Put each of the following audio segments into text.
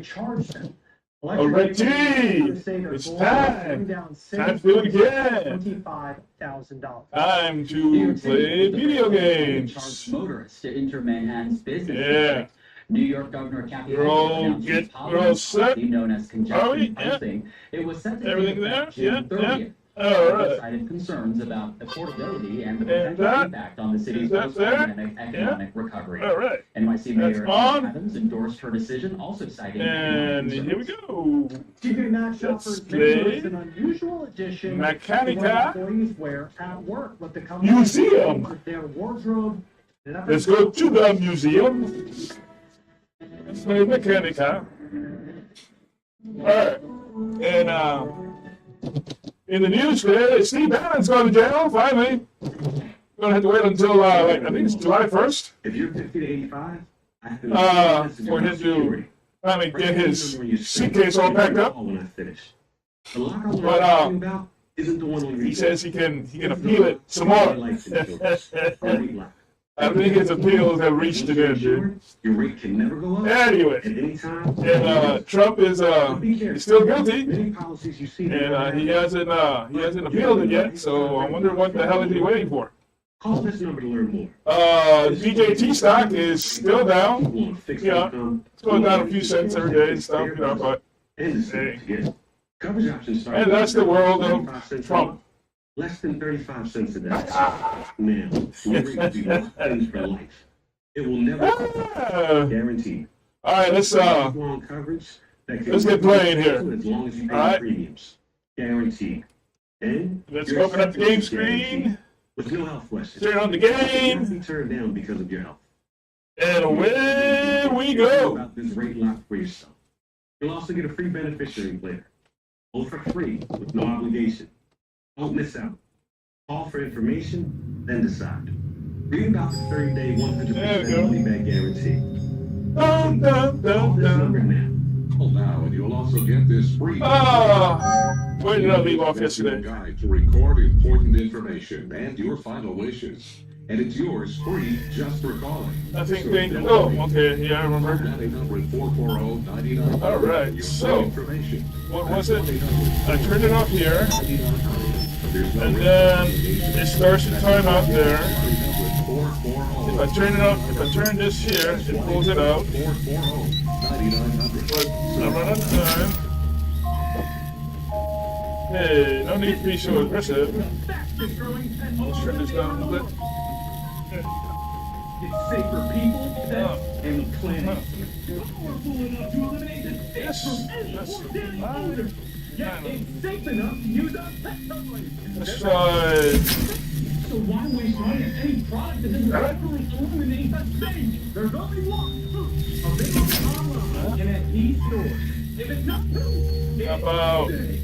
charge them. Alright, it's time. Time to do it again. $25,000. Time to play video games. Charged motorists to enter Manhattan's business Yeah. district. New York Governor Kathy We're all announced get- its we're all set? known as Are we? congestion Yeah. pricing. It was set to Everything take effect there? June 30th. Alright. Cited concerns about affordability and the And potential that- impact on the city's is that there? post-pandemic economic recovery. Alright. NYC That's Mayor on. Adams endorsed her decision, also citing And economic here we concerns. go. TV Max Let's offers play videos an unusual edition Machinika of what employees wear at work with the company Museum. their wardrobe. Let's go to the museum. Let's play Machinika. Alright. And in the news today, Steve Bannon's going to jail, finally. Gonna have to wait until, I think it's July 1st. If you're 50 to 85, I have to For him to finally get his suitcase all packed up. When I finish. The locker room But, I'm talking about isn't the one on your He says he can appeal it some more. I think his appeals have reached an end, dude. Your rate can never go up. Anyway, At any time. and Trump is still guilty, Many policies you see and he hasn't appealed it yet. So I wonder what the hell is he waiting for? Call this number to learn more. DJT stock is still down. You want to fix Yeah, income, it's going down a few cents every day and stuff, but and the same to get. Coverage options start and that's the world 35 of cents a Trump. month. Less than 35 cents a day. Now, your rate will be locked in for life. It will never guaranteed. All right, let's Long coverage that can let's get playing here. as long as you pay All right. premiums. Guaranteed. And Let's your open up the game acceptance is guaranteed. screen, With no health questions. turn on the You cannot game, be turned down because of your health. and away we go. About this rate lock for yourself. You'll also get a free beneficiary later. Both for free with no obligation. Don't miss out. Call for information, then decide. Read about the 30-day, There we 100% go. money back guarantee. Dun, dun, Call dun, this number dun. now. Call now and you'll also get this free Where did I leave off yesterday? guide to record important information and your final wishes. And it's yours free just for calling. Nothing changed. Oh, okay, yeah, I remember. That number is 440-9900. All right, Your so, information. what was it? I turned it off here, There's no and risk then obligation. it starts to time out there. Number If I turn it up, if I turn this here, it pulls it out. 440-9900. But I run out of time. Hey, no need to be so aggressive. Let's turn this down a little bit. It's safe for people, Oh. and the planet. Yes, that's It's safe enough to use our pet toys. let's try. So why waste money on any product that doesn't actually eliminate the stain? There's only one. Available online and at e-stores. If it's not true, How about it's this?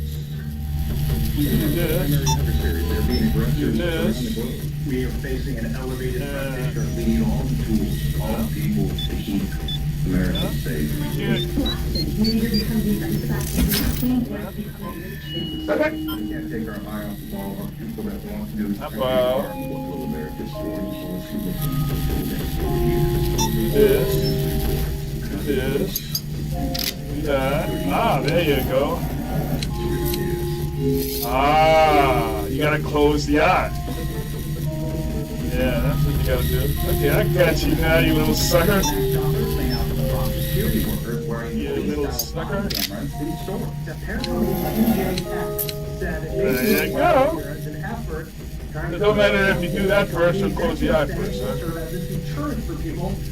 They're being aggressive Yes. around the globe. We are facing an elevated Yeah. threat picture. We need all the tools, all the people to keep America safe. Yeah. We can't take our eye off the ball of people that want to do How about local America stories. do this? Do this. Do that. Ah, there you go. Ah, you gotta close the eye. Yeah, that's what you gotta do. Okay, I got you now, you little sucker. Security workers wearing You little sucker. cameras in stores. apparently TJX said it There may you be go. as an effort. It don't matter if you do that first or close the eye first, huh?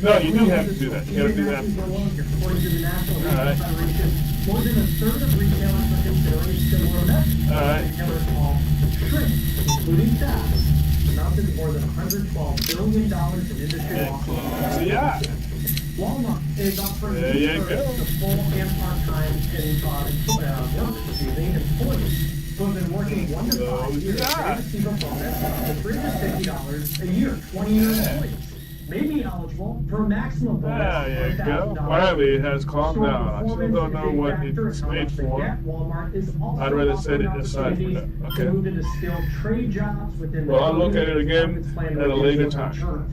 No, you do have to do that. You gotta do that first. According to the National Retail Alright. Federation, more than a third of retailers are considering similar methods. Alright. Retailers call shrink, including theft, amounted to more than $112 billion in industry And losses. close the eye. Walmart is offering There you for go. the full and part-time employees who have been working 1 to 5 years. They Yeah. receive a bonus of $350 a year, 20-year employees may be eligible for a maximum bonus There of you go. $1,000. Finally, it has calmed Store down. I still performance don't is know a what factor it's in how made much they for. get. Walmart is also I'd rather set it offering aside for opportunities that. to Okay. move into skilled trade jobs within the Well, I'll look at it company. again It's planned at a to later reduce time. insurance.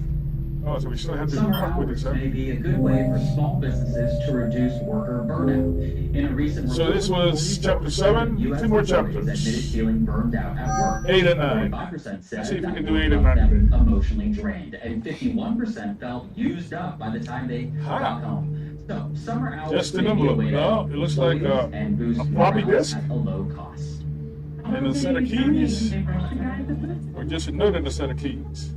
Oh, so we still have to Summer work with hours this, huh? may be a good way for small businesses to reduce worker burnout. In a recent So this report, was 44% chapter of 7, US 2 more employees chapters. admitted feeling burned out at work. 8 and 9. 45% said Let's see if we that can do work 8 and left 9 them today. emotionally drained, and 51% felt used up by the time they got home. So summer hours Just an may be a envelope. way to No, help it looks like employees and boost a floppy morale disk. at a low cost. And a set of keys, or just a note in a set of keys.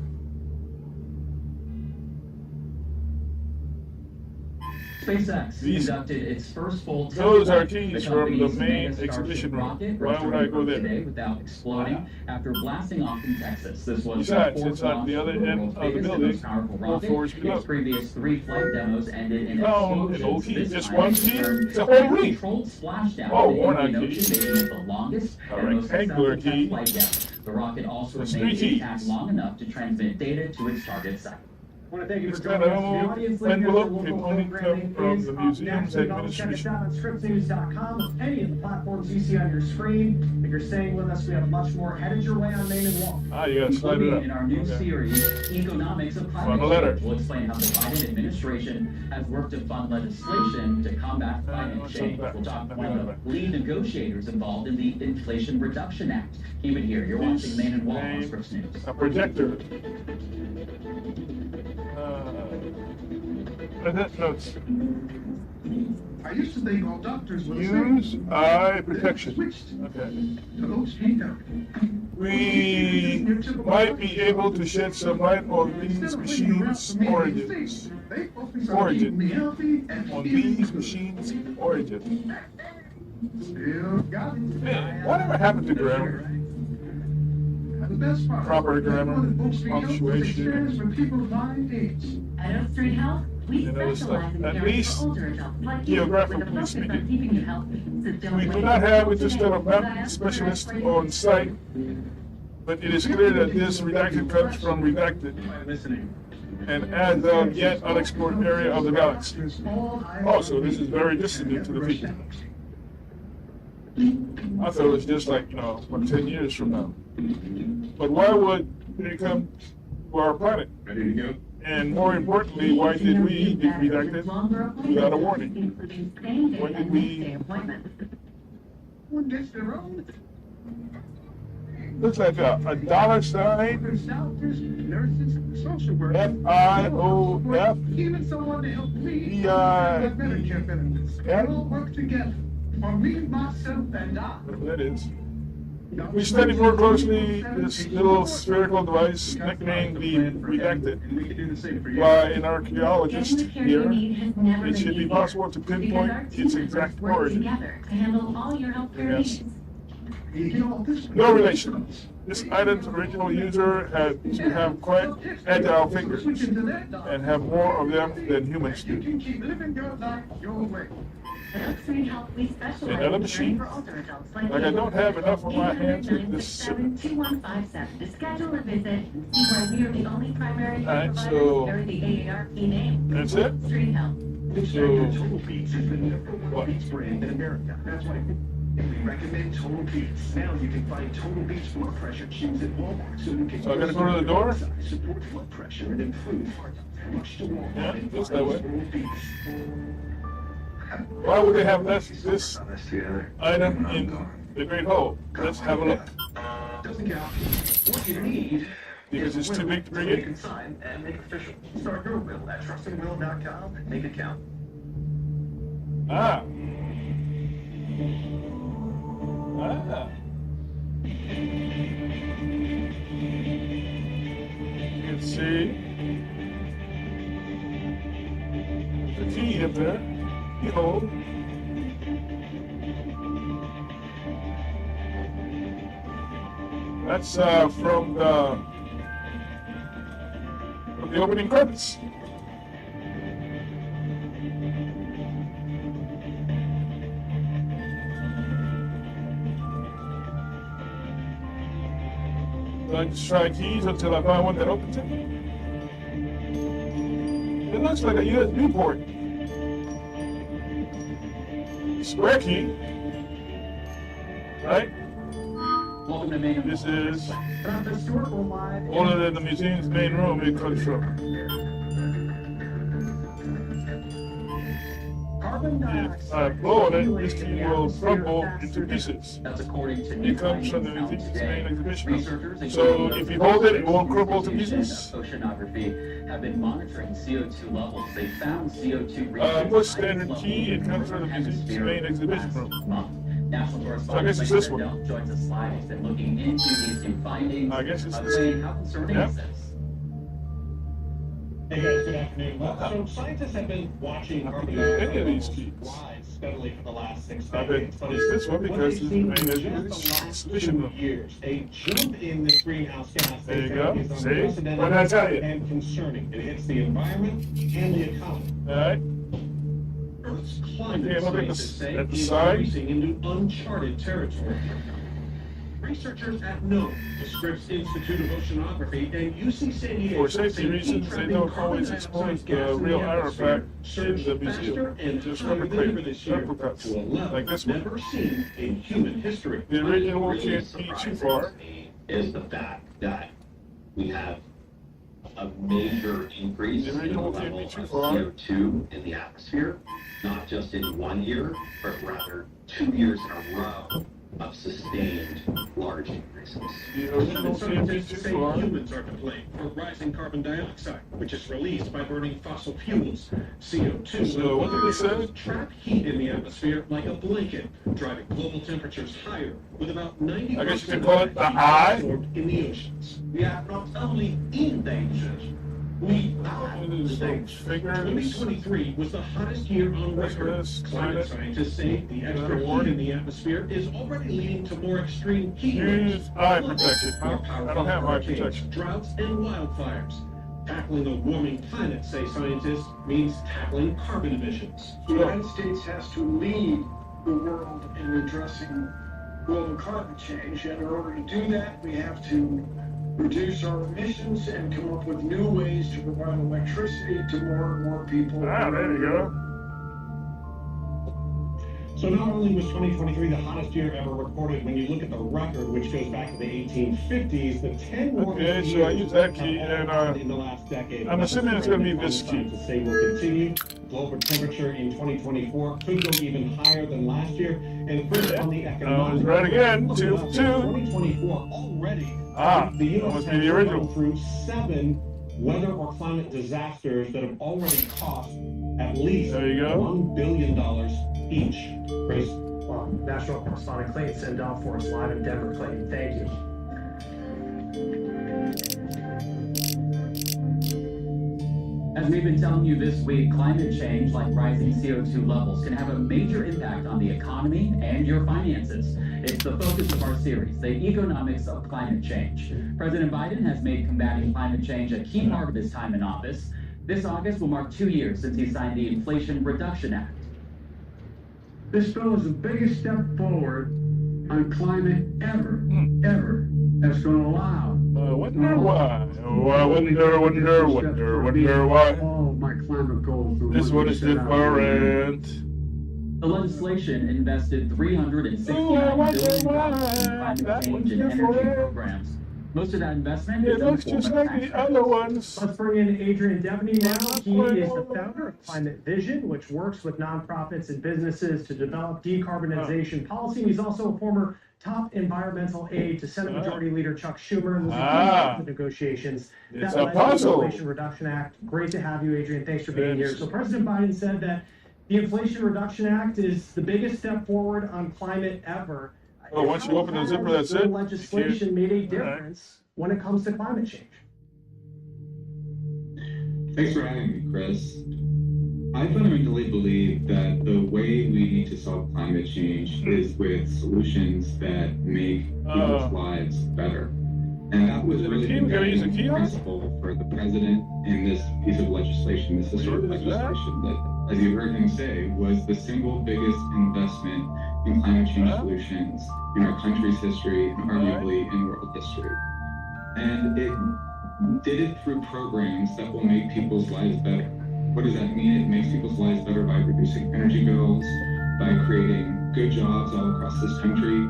SpaceX These- conducted its first full test Those are flight. keys The from the company's main mega Starship exhibition room. rocket Why would I go there? today without exploding after blasting off in Texas. This was Besides, the fourth it's on launch the other of the end world's of the biggest and building, most powerful 4 rocket. floors below. Its previous 3 flight demos ended in Found an explosions. old key, This just time, one it key? turned It's a a whole ring. controlled splashdown Oh, in the worn out Indian key. Ocean, making it the longest A and most rectangular successful key. test flight yet. The rocket also There's remained 3 intact keys. long enough to transmit data to its target site. I want to thank you This for kind joining of us. The audience leading us to envelope local can only programming come from is the up museum's next. You can always check us administration. out on scriptnews.com with any of the platforms you see on your screen. If you're staying with us, we have much more headed your way on Main and Wall. Ah, you gotta slide it Including up. in our new Okay. series, Economics of Find a Climate letter. Change, will explain how the Biden administration has worked to fund legislation to combat climate what's change. that? We'll talk to one of the lead negotiators involved in the Inflation Reduction Act. Keep it here. You're watching Main and Wall on Name, Scripps News. a projector. Notes. I used to think all doctors were the Use same. eye Then protection. switched Okay. to OHP. We might be able to shed some light on these machines' origins. They focus Origin. on keeping me healthy and On keeping these me machines' origin. still got it. Man, whatever happened to grammar? And the best part, Proper grammar, everyone at OHP Health was punctuation. experienced with people of my age. At Oak Street Health, we And other specialize stuff. in At caring least for older adults like you, geographically with a focus speaking. on keeping you healthy. So don't We do wait not have a until system of today. map specialist on site, but it is clear that this redacted comes from redacted, Listening. and as of yet unexplored area of the galaxy. Also, this is very distant to the future. I thought it was just like, 10 years from now. But why would it come to our planet? Ready to go? And more importantly, why did we get redacted without a warning? Including same-day When did and we- next-day appointments. One gets their own. Looks like a dollar sign, There's doctors, nurses, social workers. FIOF. Even someone to help me. Yeah. with Medicare benefits. They all work together. For me, myself, and I. Whatever that is. We studied more closely this little spherical device nicknamed the redacted. And we can do the same for you. By an archaeologist Getting the care you here, need has never it been should be easier. possible to Because our pinpoint team its members exact work origin. together to handle all your healthcare Yes. needs. You get all this. No relation. This item's original user had to have quite agile fingers and have more of them than humans You do. can keep living your life your way. At Oak Street Health, we specialize Another in machine? caring for older adults like Like I you. don't have enough on my hands with this 800-967-2157 to schedule a visit. See why we are the only primary care Alright, provider so- bearing the AARP name. That's it? Oak Street Health. So, Total Beats is the number What? one beats brand in America. That's why we recommend Total Beats. Now you can find Total Beats blood pressure tubes at Walmart, so you can So I gotta go to the door? support blood pressure and improve heart. Rush to Walmart Yeah, and looks find that way. Total Beats. why would they have this item in the Great Hall? Let's have a look. Doesn't count. What you need Because is it's too will big to so bring you in? can sign and make it official. Start your will at trustingwill.com and make it count. Ah. Ah. You can see the key up there. Keyhole. That's from the opening credits. So I just try keys until I find one that opens it. It looks like a USB port. Square key. Right? Welcome to Main This is From historical live. older than the museum's main room it comes from. Carbon if dioxide I blow on it, this accumulates in key the will atmosphere crumble faster into than- pieces. That's according to new It comes from the findings out main today. exhibition. Researchers, So including if you the hold it, it won't crumble to Institution pieces. of Oceanography, have been monitoring CO2 levels. They found CO2 reaching What's the highest standard level key? It in the comes from the Northern museum's Hemisphere main exhibition last room. month. National So I correspondent guess it's Blake this one. Rendell joins us live. He's been looking into these new findings. I guess it's this Blake, key. how concerning Yep. is this? Hey guys, good afternoon. So scientists have been watching carbon dioxide Any of these levels keys. rise steadily for the last 6 I bet decades. But it's this one what because they've it's the seen main in just the last exhibition 2 room. years, a jump in this greenhouse gas There you they go. say is See? unprecedented What did I tell you? and concerning. It hits the environment and the economy. All right. Earth's Okay, climate, look at scientists the- say, at the is side. increasing into uncharted territory. Researchers at NOAA, the Scripps Institute of Oceanography, and UC San Diego For safety say reasons, they don't always expose the real artifact in the museum. Just replicas, to a level like this one. never seen in human history. The original What really can't be too surprises far. me is the fact that we have a major increase The in the original can't level be of too far. CO2 in the atmosphere, not just in 1 year, but rather 2 years in a row of sustained large increases. The original can't be Scientists too say far. humans are to blame for rising carbon dioxide, which is released by burning fossil fuels. CO2 So what did it say? trap heat in the atmosphere like a blanket, driving global temperatures higher, with about 90% I guess you could call it the eye. absorbed in the oceans. We are not only in danger, we are It the is danger. those fingers. 2023 was the hottest year on record. Christmas, Climate climate, scientists say the extra heat warning. in the atmosphere is already leading to more extreme heat Use waves, eye floods, protection. more I powerful don't have eye hurricanes, protection. droughts, and wildfires. Tackling a warming planet, say scientists, means tackling carbon emissions. The United States has to lead the world in addressing global climate change, and in order to do that, we have to reduce our emissions and come up with new ways to provide electricity to more and more people. Ah, there you go. So not only was 2023 the hottest year ever recorded, when you look at the record, which goes back to the 1850s, the 10 warmest Okay, so years I use that have key, all and, happened in the last decade. I'm assuming it's gonna be this key. To say will continue. Global temperature in 2024 could go even higher than last year. And first on the economic. was right again, 2 for 2. 2024 already. Ah, the that U.S. must be has the original. gone through 7 weather or climate disasters that have already cost at least There you go. $1 billion each. Chris? Well, National Correspondent Clayton Sendell for us live in Denver. Clayton, thank you. As we've been telling you this week, climate change, like rising CO2 levels, can have a major impact on the economy and your finances. It's the focus of our series, the economics of climate change. President Biden has made combating climate change a key part of his time in office. This August will mark 2 years since he signed the Inflation Reduction Act. This bill is the biggest step forward on climate ever, that's going to allow Wonder why. Oh, I wonder why. all of my climate goals. This one is different. The legislation invested $369 Oh, I wonder billion why. in climate That change one's and energy different. programs. Most of that investment It is in the looks form just of like tax the credits. other ones. Let's bring in Adrian Devaney now. He is the founder of Climate Vision, which works with nonprofits and businesses to develop decarbonization policy. And he's also a former top environmental aide to Senate Majority Leader Chuck Schumer and was a key part of the negotiations It's that a led to the puzzle. Inflation Reduction Act. Great to have you, Adrian. Thanks for being here. So President Biden said that the Inflation Reduction Act is the biggest step forward on climate ever. Oh, once you open the zipper, that's The it? legislation made a All right. difference when it comes to climate change. Thanks for having me, Chris. I fundamentally believe that the way we need to solve climate change is with solutions that make people's lives better. And that was Is it a really key? the We gotta use a guiding key on it? principle for the president in this piece of legislation, this historic What is that? legislation that, as you heard him say, was the single biggest investment in climate change solutions in our country's history and arguably in world history. And it did it through programs that will make people's lives better. What does that mean? It makes people's lives better by reducing energy bills, by creating good jobs all across this country,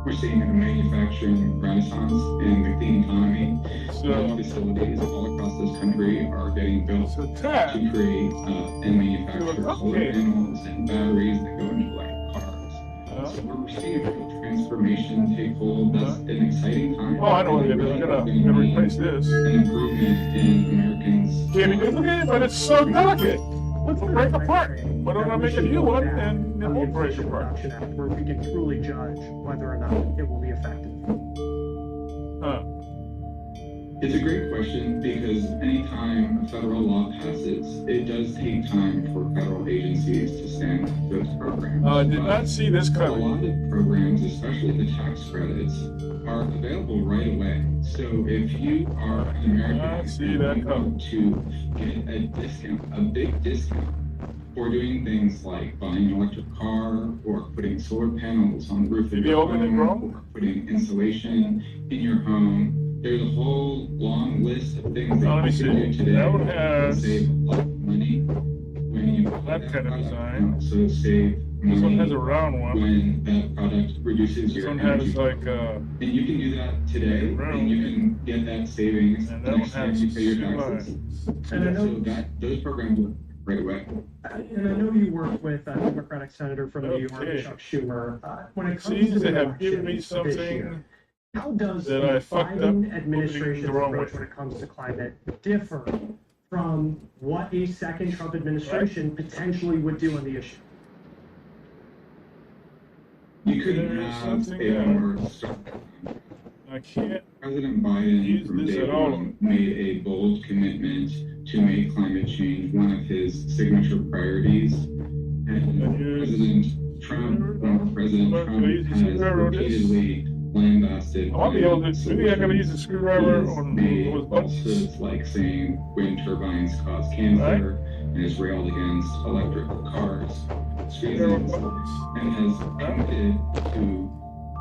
We're seeing a manufacturing renaissance in the clean economy. So, Facilities all across this country are getting built so to Tad, create and manufacture solar okay. panels and batteries that go into electric cars. So we're seeing a real transformation take hold. That's an exciting time. Oh, I know what it is. I'm gonna replace this. An improvement in Americans. Can't be duplicated, but it's so delicate. Let's break apart. Why don't I make a new one and it won't break Inflation apart? Reduction Act, where we can truly judge whether or not it will be effective. Huh. It's a great question because anytime a federal law passes, it does take time for federal agencies to stand up those programs. I did not see this A coming. lot of programs, especially the tax credits, are available right away. So if you are an American I see that and you coming. want to get a discount, a big discount, for doing things like buying an electric car or putting solar panels on the roof of Maybe your open it home wrong? or putting insulation in your home, there's a whole long list of things Now, let that me you see. can do today That one to has save a lot of money when you buy that kind of product, design. and also save This one has money a round one. when that product reduces This your one energy. has like, And you can do that today, round. and you can get that savings and the that one next time has you pay your two taxes. lines. And I know, So that those programs work right away. and I know you work with a Democratic Senator from New York, Okay. Chuck Schumer. When it It comes to seems the they have given me elections this year, something how does that the I fucked up Biden administration's the wrong approach way. when it comes to climate differ from what a second Trump administration potentially would do on the issue? You couldn't There's have something a that- more I can't President Biden use from this day at all. one made a bold commitment to make climate change one of his signature priorities. And President Trump has repeatedly lambasted. I want to be able to, maybe I gotta use a screwdriver He's on made those buttons. falsehoods like saying wind turbines cause cancer and has railed against electric cars, reasons, and has committed to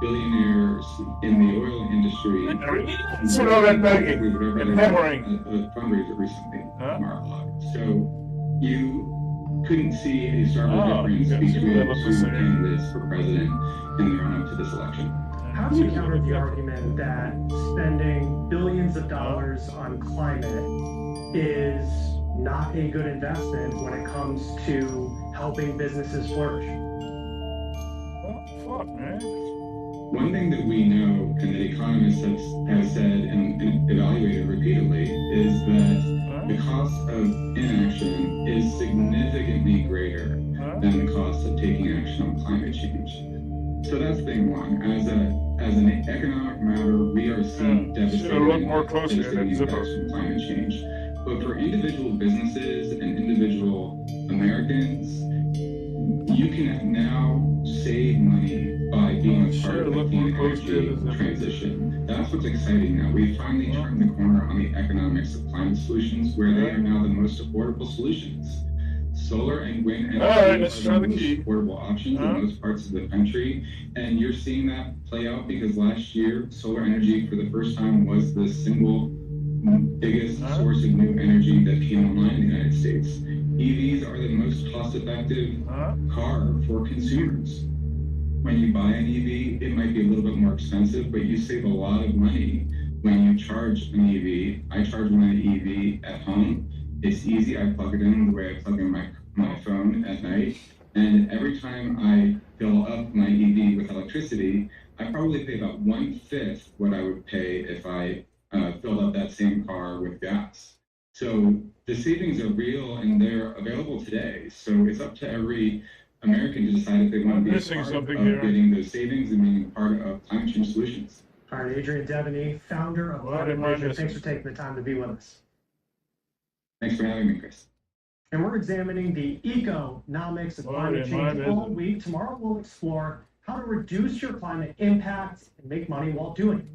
billionaires in the oil industry. So all that begging and hammering. A fundraiser recently Huh? from our blog. So you couldn't see a stark difference yeah, between that the looks two the same. candidates for president in the run-up to this election. How do you counter the argument that spending billions of dollars on climate is not a good investment when it comes to helping businesses flourish? Oh, fuck, man. One thing that we know, and that economists have said and evaluated repeatedly, is that the cost of inaction is significantly greater than the cost of taking action on climate change. So that's thing one. As an economic matter, we are seeing Should've looked more closely at devastating that zipper. effects from climate change. But for individual businesses and individual Americans, you can now save money by being a part of the clean energy transition. That's what's exciting now. We've finally turned the corner on the economics of climate solutions, where they are now the most affordable solutions. Solar and wind energy Alright, let's are try the the most key. affordable options in most parts of the country, and you're seeing that play out because last year, solar energy for the first time was the single biggest source of new energy that came online in the United States. EVs are the most cost-effective car for consumers. When you buy an EV, it might be a little bit more expensive, but you save a lot of money when you charge an EV. I charge my EV at home. It's easy. I plug it in the way I plug in my phone at night. And every time I fill up my EV with electricity, I probably pay about 1/5 what I would pay if I filled up that same car with gas. So the savings are real and they're available today. So it's up to every American to decide if they want to be a part of getting those savings and being part of climate change solutions. All right, Adrian Devaney, founder of Climate Vision, thanks for taking the time to be with us. Thanks for having me, Chris. And we're examining the economics of climate change all week. Tomorrow we'll explore how to reduce your climate impact and make money while doing it.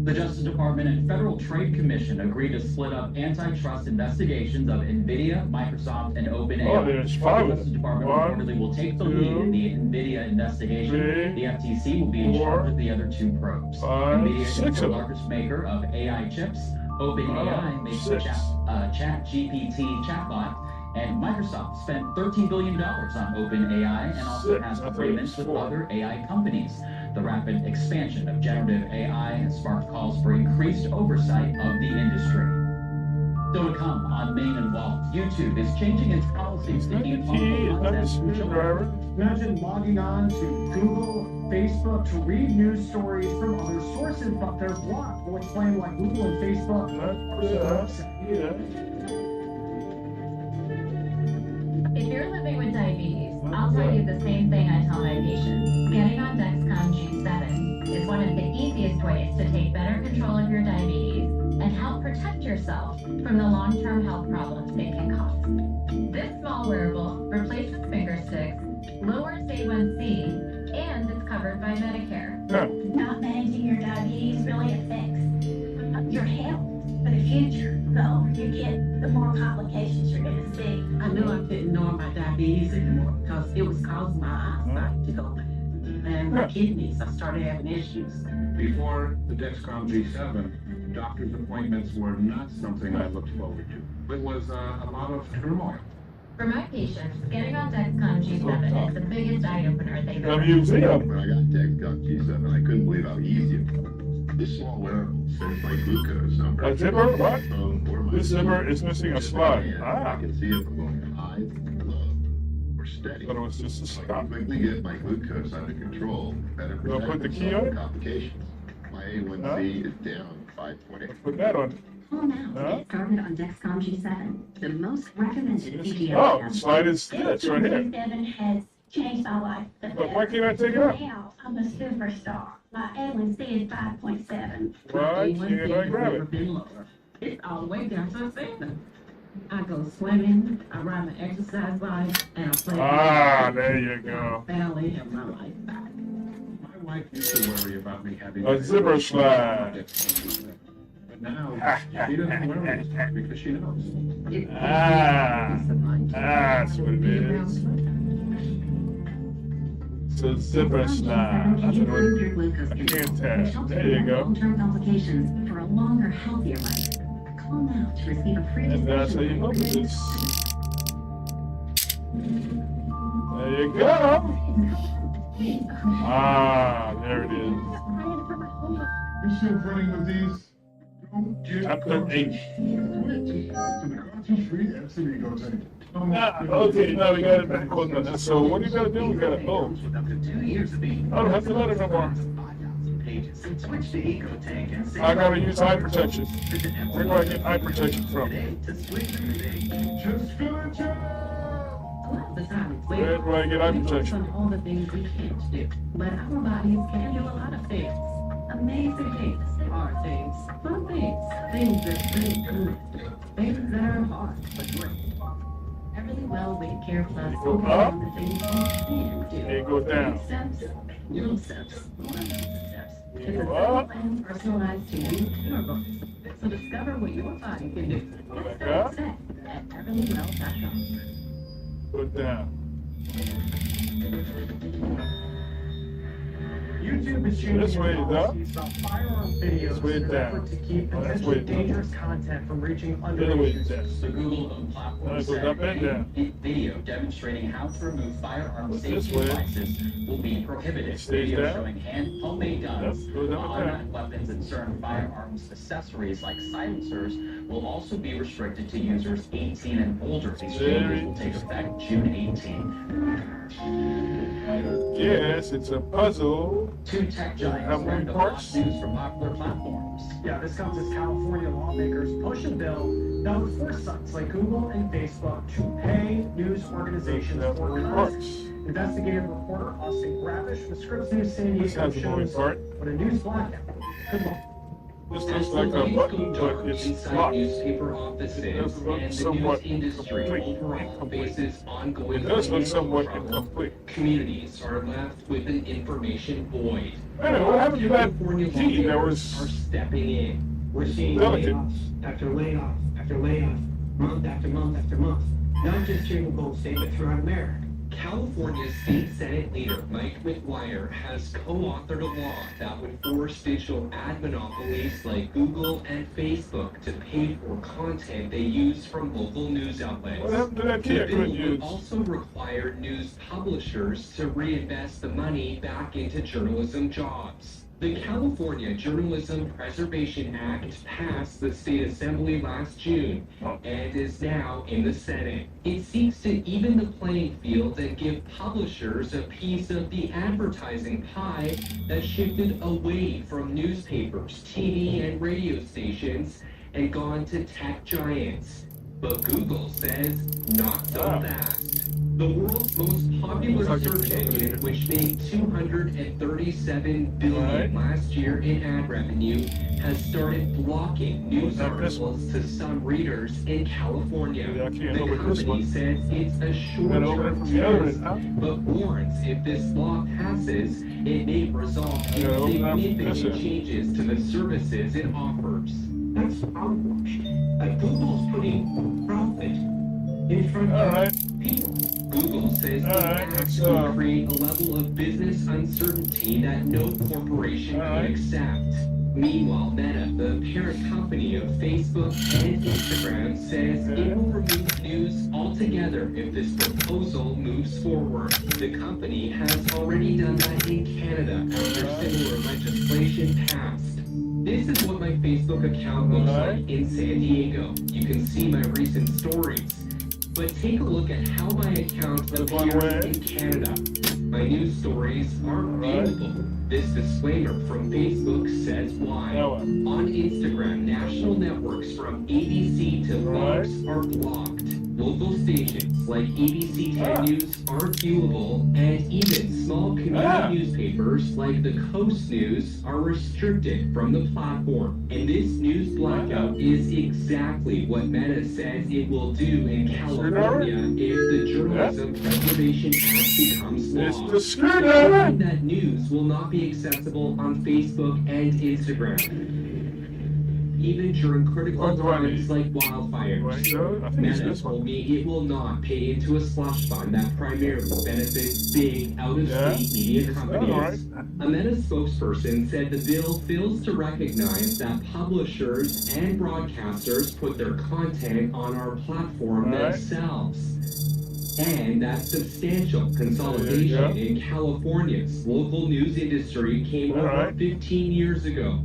The Justice Department and Federal Trade Commission agreed to split up antitrust investigations of NVIDIA, Microsoft, and OpenAI. Oh, there's five. The Justice Department reportedly will take the lead in the NVIDIA investigation. The FTC will be in charge of the other two probes. NVIDIA is the largest maker of AI chips. OpenAI makes the ChatGPT chatbot, and Microsoft Microsoft spent $13 billion on OpenAI and also has agreements with other AI companies. The rapid expansion of generative AI has sparked calls for increased oversight of the industry. Still to come on Main and Wall, YouTube is changing its policies to keep harmful content from children. Imagine logging on to Google, Facebook to read news stories from other sources, but they're blocked. We'll explain why Google and Facebook are so upset. If you're living with diabetes, I'll tell you the same thing I tell my patients. Getting on Dexcom G7 is one of the easiest ways to take better control of your diabetes and help protect yourself from the long-term health problems they can cause. This small wearable replaces finger sticks, lowers A1C, and it's covered by Medicare. Not managing your diabetes really affects your health for the future. The older you get, the more complications you're going to see. I knew I couldn't ignore my diabetes anymore because it was causing my eyesight to go bad. And my kidneys, I started having issues. Before the Dexcom G7, doctor's appointments were not something I looked forward to. It was a lot of turmoil. For my patients, getting on Dexcom G7 is the biggest eye-opener they've ever had. When I got Dexcom G7, I couldn't believe how easy it was. This small wearable sends my glucose number. A zipper? What? Phone, This zipper is missing a slide. I can see it from going high, low, or steady. But it was just a I stop. can quickly get my glucose under control, better You'll protect put the key myself on from it? complications. My A1C is down 5.8. Put that on. Call now to get started on Dexcom G7, the most recommended CGM. Oh, the slide is this right here. G7 has changed my life. But why can't I take it out? Now I'm a superstar. My A1C is 5.7. Why can't I grab it? It's all the way down to a 7. I go swimming, I ride my exercise bike, and I play. Ah, there you go. Ballet and my life back. My wife used to worry about me having A zipper slide. But now she doesn't worry because she knows. That's what it is. It's a zipper slide. That's what it is. I can't tell. There you go. Long-term complications for a longer, healthier life. Call now to receive a free And that's how you discussion. open this. There you go. Ah, there it is. You're still running with these? Chapter 8. To the cartridge-free MCB goes in. Okay, now we got it back on the. So what do you gotta do? We gotta oh. With up to 2 years of being I don't have to let it no more. 5,000 pages. And switch to EcoTank and save I gotta use eye protection. Where do I get eye protection from? today to switch today. Just finish it! A lot of the time it's Where do I get eye we focus protection? on all the things we can't do. But our bodies can do a lot of things. Amazing things, hard things, fun things, things that bring good, things that are hard but great. Everly Well Weight Care Plus Go focuses up. on the things you can do. And go down. Big steps, little steps, lots of steps. It's a Go simple up. plan personalized to you and your goals. So discover what your body can do. Back Step up. by step at everlywell.com. Go down. YouTube is This changing way its is up. policies about firearm videos This way in is an down. effort to keep Oh, that's potentially way down. dangerous content from reaching The other way underage is down. The Google platform Now it goes said up and down. a video demonstrating how to remove firearm Goes safety this way. devices will be prohibited. It stays Video down. showing homemade guns, Yep, goes up and down. automatic weapons, and certain firearms accessories like silencers will also be restricted to users 18 and older. These changes will take effect June 18th. Yes, it's a puzzle. Two tech giants Have warned moving of parts? lawsuits from popular platforms. Yeah, this comes as California lawmakers push a bill that would force sites like Google and Facebook to pay news organizations Have for moving content. parts. Investigative reporter Austin Gravish with Scripps News San This Diego has a moving shows part. what a news blackout could look. This looks like a button, but it's Inside locked. newspaper offices It does look and the somewhat news industry incomplete. overall faces ongoing It does look somewhat financial trouble. incomplete. Communities are left with an information void. Anyway, what happened to that California key that lawmakers was are stepping in. We're seeing delicate? layoffs after layoff after layoff, month after month after month. Not just here in the Gulf State, but throughout America. California State Senate leader Mike McGuire has co-authored a law that would force digital ad monopolies like Google and Facebook to pay for content they use from local news outlets. What happened to that key I The couldn't bill use? would also require news publishers to reinvest the money back into journalism jobs. The California Journalism Preservation Act passed the state assembly last June and is now in the Senate. It seeks to even the playing field and give publishers a piece of the advertising pie that shifted away from newspapers, TV, and radio stations and gone to tech giants. But Google says not so fast. The world's most popular search engine, which made $237 billion last year in ad revenue, has started blocking news articles to some readers in California. The company says it's a short-term test, but warns if this law passes, it may result in significant changes to the services it offers. That's outrage. Google's putting profit in front of people. Google says the act will create a level of business uncertainty that no corporation could accept. Meanwhile, Meta, the parent company of Facebook and Instagram, says it will remove news altogether if this proposal moves forward. The company has already done that in Canada after similar legislation passed. This is what my Facebook account looks like in San Diego. You can see my recent stories. But take a look at how my account appears in Canada. My news stories aren't viewable. This disclaimer from Facebook says why. On Instagram, national networks from ABC to Fox are blocked. Local stations like ABC 10 News aren't viewable, and even small community newspapers like the Coast News are restricted from the platform. And this news blackout is exactly what Meta says it will do in California if the Journalism Preservation Act becomes law. That news will not be accessible on Facebook and Instagram. Even during critical times like wildfires, Meta told me it will not pay into a slush fund that primarily benefits big, out-of-state media companies. A Meta spokesperson said the bill fails to recognize that publishers and broadcasters put their content on our platform themselves, and that substantial consolidation in California's local news industry came over 15 years ago,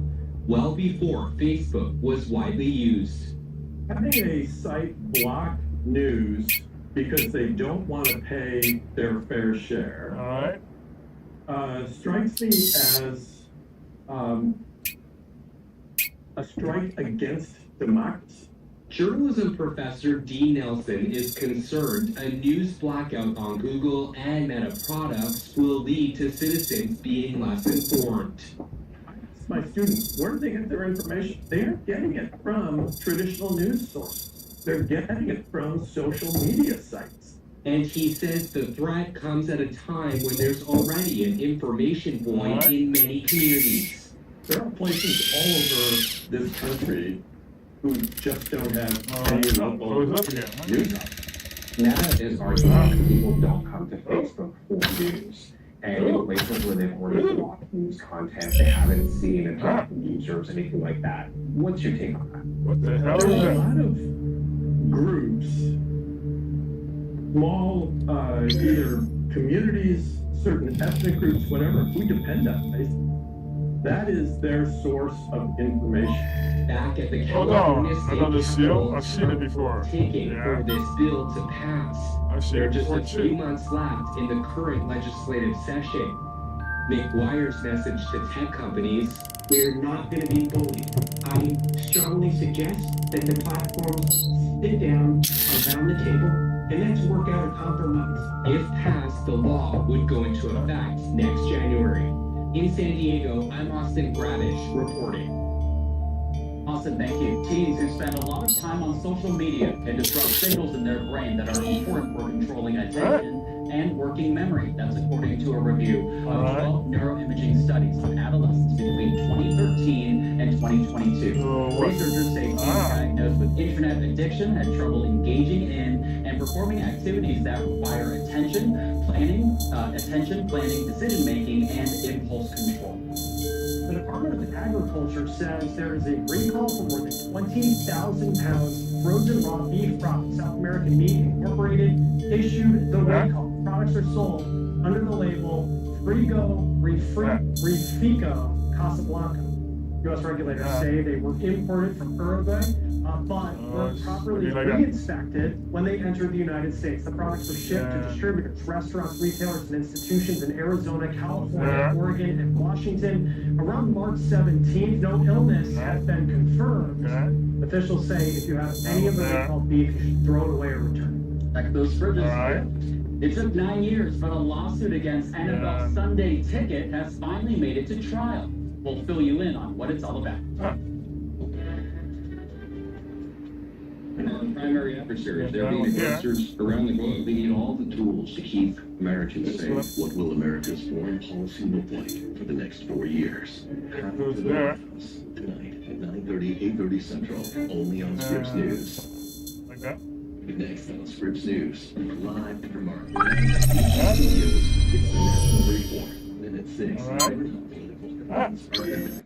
well before Facebook was widely used. Having a site block news because they don't want to pay their fair share strikes me as a strike against democracy. Journalism professor Dee Nelson is concerned a news blackout on Google and Meta products will lead to citizens being less informed. My students, where do they get their information? They aren't getting it from traditional news sources. They're getting it from social media sites. And he says the threat comes at a time when there's already an information void in many communities. There are places all over this country who just don't have any local news. Meta is arguing that people don't come to Facebook for news. And in places where they've already blocked news content they haven't seen and talked to users, anything like that. What's your take on that? What the hell There's is a that? lot of groups, small, either communities, certain ethnic groups, whatever, who depend on Facebook. That is their source of information. Back at the Hold California on, State another seal? Capitol, I've seen it before. taking for this bill to pass. There are just a few months left in the current legislative session. McGuire's message to tech companies: we're not going to be bullied. I strongly suggest that the platforms sit down around the table and let's work out a compromise. If passed, the law would go into effect next January. In San Diego, I'm Austin Gravish reporting. Awesome, thank you. Teens who spend a lot of time on social media can disrupt signals in their brain that are important for controlling attention and working memory. That's according to a review of 12 neuroimaging studies on adolescents between 2013 and 2022. Researchers say teens diagnosed with internet addiction had trouble engaging in and performing activities that require attention, planning, decision making, and impulse control. The Department of Agriculture says there is a recall for more than 20,000 pounds frozen raw beef products. South American Meat Incorporated issued the recall. Products are sold under the label Frigo Refico Casablanca. U.S. regulators say they were imported from Uruguay, but were properly re-inspected when they entered the United States. The products were shipped to distributors, restaurants, retailers, and institutions in Arizona, California, Oregon, and Washington. Around March 17th, no illness has been confirmed. Officials say if you have any of the recalled beef, you should throw it away or return it. Check those fridges. It took 9 years, but a lawsuit against NFL Sunday Ticket has finally made it to trial. We'll fill you in on what it's all about. Our primary adversaries, they're being aggressors around the globe. We need all the tools to keep Americans safe. What will America's foreign policy look like for the next 4 years? Who's there? Tonight at 9:30, 8:30 Central, only on Scripps News. Like that? Next on Scripps News, live from our studios, it's the National Report. Then at 6, political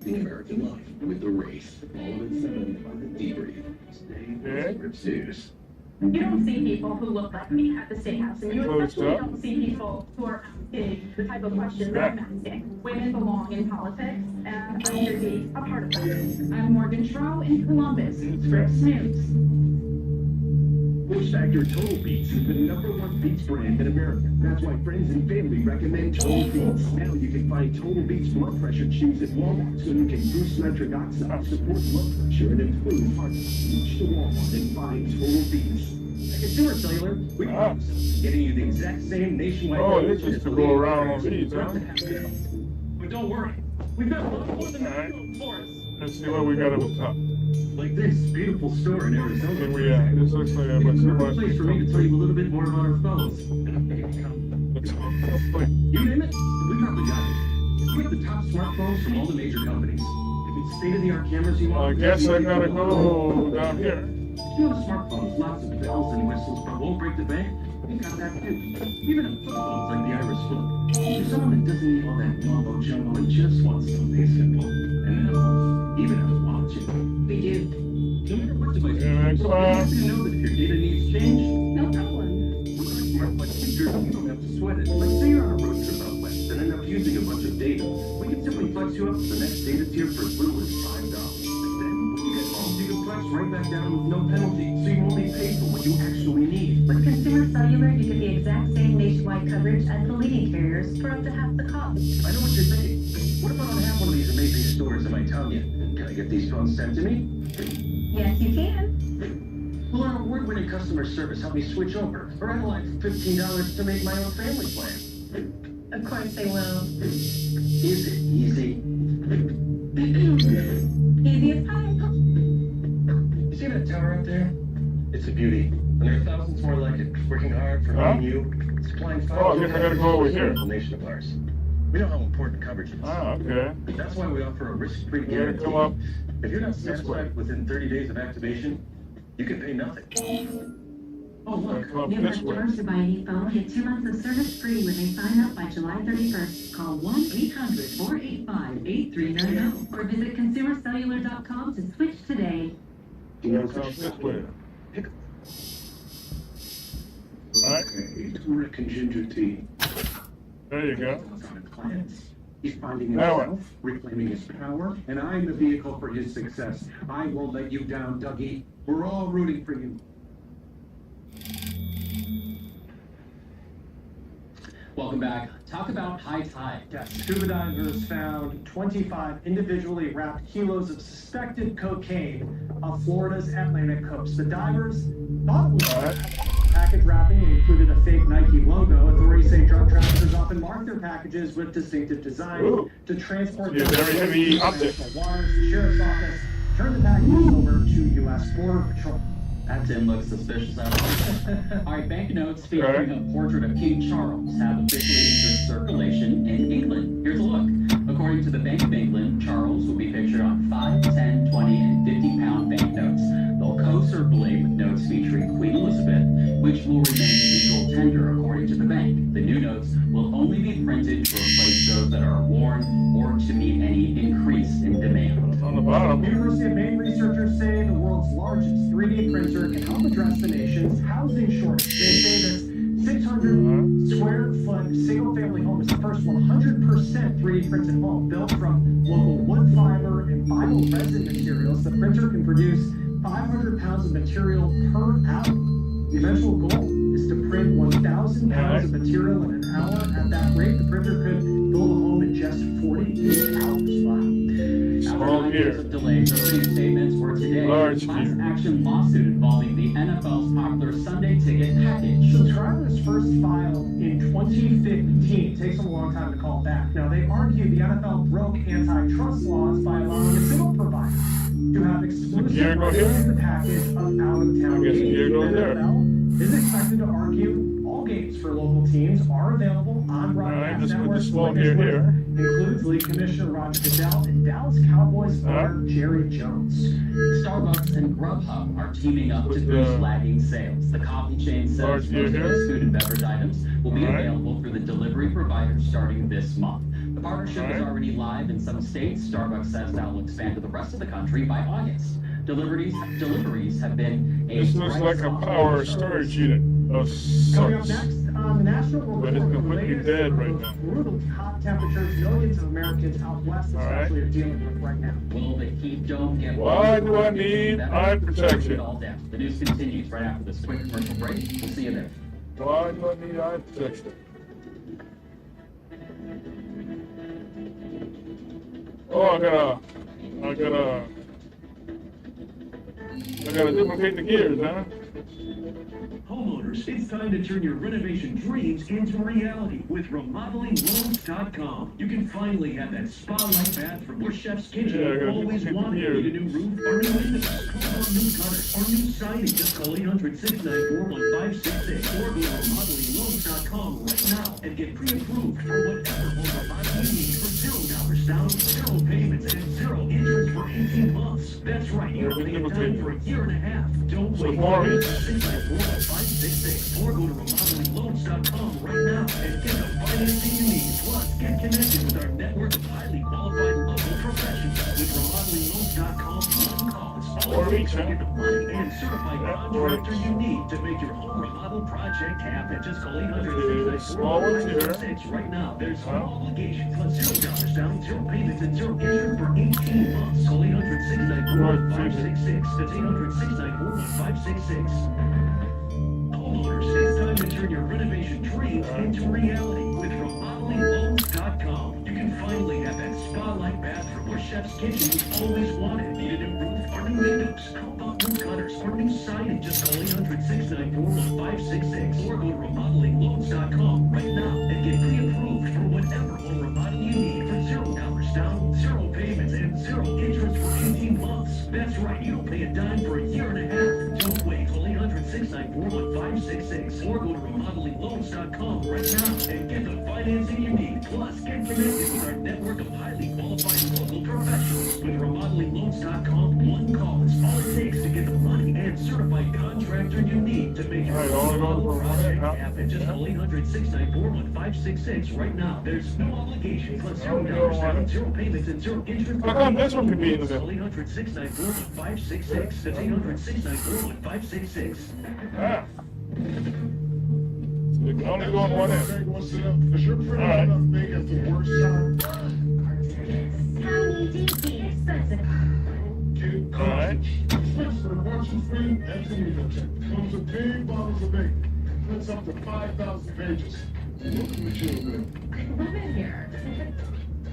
the American life with the race. All at 7 on the debrief. Stay on Scripps News. You don't see people who look like me at the State House, and you especially don't see people who are asking the type of questions I'm asking. Women belong in politics, and I'm here to be a part of that. I'm Morgan Trow in Columbus, Scripps News. Push Factor Total Beets is the #1 beets brand in America. That's why friends and family recommend Total Beets. Now you can find Total Beets blood pressure chews at Walmart, so you can boost nitric oxide, support blood pressure, and improve heart. Reach to Walmart and find Total Beets. At Consumer Cellular, we getting you the exact same nationwide. Oh, this is to go around on these, huh? But don't worry, we've got a lot more than that for us. Let's see what we got at the top. Like this beautiful store in Arizona. Here we are. This looks like a perfect place for me to tell you a little bit more about our phones. You name it, we probably got it. We have the top smartphones from all the major companies. If it's state-of-the-art cameras you want, I guess I gotta go down here. If you have smartphones, lots of bells and whistles, but won't break the bank, we got that too. Even a flip phones like the Iris Flip. There's someone that doesn't need all that mumbo jumbo and just wants something simple. And now, even have a watch. We do. No matter what device you use, you have to know that if your data needs change, No problem. with our smart flex feature, you don't have to sweat it. Like say you're on a road trip out west and end up using a bunch of data. We can simply flex you up to the next data tier for as little as $5. And then, when you get home, you can flex right back down with no penalty, so you only pay for what you actually need. With Consumer Cellular, you get the exact same nationwide coverage as the leading carriers for up to half the cost. I know what you're thinking. What if I don't have one of these amazing stores in my town yet? Can I get these phones sent to me? Yes, you can. Will our award-winning customer service help me switch over? Or I'd like $15 to make my own family plan. Of course they will. Is it easy? Easy as pie. You see that tower up there? It's a beauty. And there are thousands more like it, working hard for me and you, supplying Oh, I guess I gotta go over here. nation of ours. We know how important coverage is. Okay. That's why we offer a risk-free Here, guarantee. come up. If you're not satisfied within 30 days of activation, you can pay nothing. Oh, look. Come up New this way. customers who buy any phone get 2 months of service free when they sign up by July 31st. Call 1-800-485-8390 or visit consumercellular.com to switch today. Come this way. Alright. We're a contingency. There you go. He's finding Now himself, reclaiming his power, and I'm the vehicle for his success. I won't let you down, Dougie. We're all rooting for you. Welcome back. Talk about high tide. Yes, scuba divers found 25 individually wrapped kilos of suspected cocaine off Florida's Atlantic coast. The divers thought it was package wrapping included a fake Nike logo. Authorities say drug traffickers often mark their packages with distinctive designs to transport them very heavy to optic. international waters. The sheriff's office Turn the package over to U.S. Border Patrol. That didn't look suspicious at all. All right, banknotes featuring a portrait of King Charles have officially entered circulation in England. Here's a look. According to the Bank of England, Charles will be pictured on 5, 10, 20, and 50-pound banknotes. They'll co-circulate with notes featuring Queen Elizabeth, which will remain legal tender according to the bank. The new notes will only be printed to replace those that are worn or to meet any increase in demand. On the bottom. University of Maine researchers say the world's largest 3D printer can help address the nation's housing shortage. They say this 600 square foot single family home is the first 100% 3D printed home built from local wood fiber and vinyl resin materials. The printer can produce 500 pounds of material per hour. The eventual goal is to print 1,000 pounds of material in an hour. At that rate, the printer could build a home in just 48 hours. Wow. After 9 years of delays, opening statements were today a class action lawsuit involving the NFL's popular Sunday ticket package. Subscribers first filed in 2015. It takes them a long time to call back. Now, they argue the NFL broke antitrust laws by allowing a single provider to have exclusive rights to the package of out-of-town games. The NFL is expected to argue all games for local teams are available on broadcast networks. Includes League Commissioner Roger Goodell and Dallas Cowboys owner Jerry Jones. Starbucks and Grubhub are teaming up to boost lagging sales. The coffee chain says most of its food and beverage items will be available through the delivery providers starting this month. The partnership is already live in some states. Starbucks says that will expand to the rest of the country by August. Deliveries have been a This looks like a power storage unit. Coming up next on the National But it's completely dead right now. brutal hot temperatures millions of Americans out west especially are dealing with right now. Will the heat dome get Why do I need eye protection? The news continues right after this quick commercial break. We'll see you there. Why do I need eye protection? Oh, I gotta duplicate the gears, huh? Homeowners, it's time to turn your renovation dreams into reality with remodelingloans.com. You can finally have that spa-like bathroom or chef's kitchen always wanted. Need a new roof or new windows, or new gutters, or new siding. Just call 800-694-1566 or go to remodelingloans.com right now and get pre-approved for whatever home remodel you need for $0 down, 0 payments, and 0 interest for 18 months. That's right, you're paying a dime for a year and a half. Don't wait. 694-1566 or go to remodelingloans.com right now and get the financing you need. Plus, get connected with our network of highly qualified local professionals. With remodelingloans.com, one call is all it takes to get the money and certified contractor you need to make your home remodel project happen. Just call 800-694-1566 right now. There's no obligation, plus $0 down, 0 payments, and 0 interest for 18 months. Call 800-694-1566. That's 800-694-1566. Homeowners, it's time to turn your renovation dreams into reality with remodelingloans.com. You can finally have that spa-like bathroom or chef's kitchen you've always wanted. Need a new roof or new windows? How about new gutters or new siding? Just call 800-694-1566 or go to remodelingloans.com right now and get pre-approved for whatever home remodel you need for $0 down, 0 payments, and 0 interest for 18 months. That's right, you don't pay a dime for a year and a half. Don't wait. Call 800-694-1566 or go to remodelingloans.com right now and get the financing you need. Plus, get connected with our network of highly qualified local professionals. With remodelingloans.com, one call is all it takes to get the money and certified contractor you need to make your remodel project happen. Just call 800-694-1566 right now. There's no obligation, plus $0 down, 0 payments, and 0 interest. How come this one can be in the Call 800-694-1566. That's 800-694-1566. Ah. So they can only go on one end. Because you're pretty enough big as the worst time. Alright. Switch to the watching screen, that's an EcoTech. Comes with big bottles of ink. Prints up to 5,000 pages. Look at machine, man. I love it here.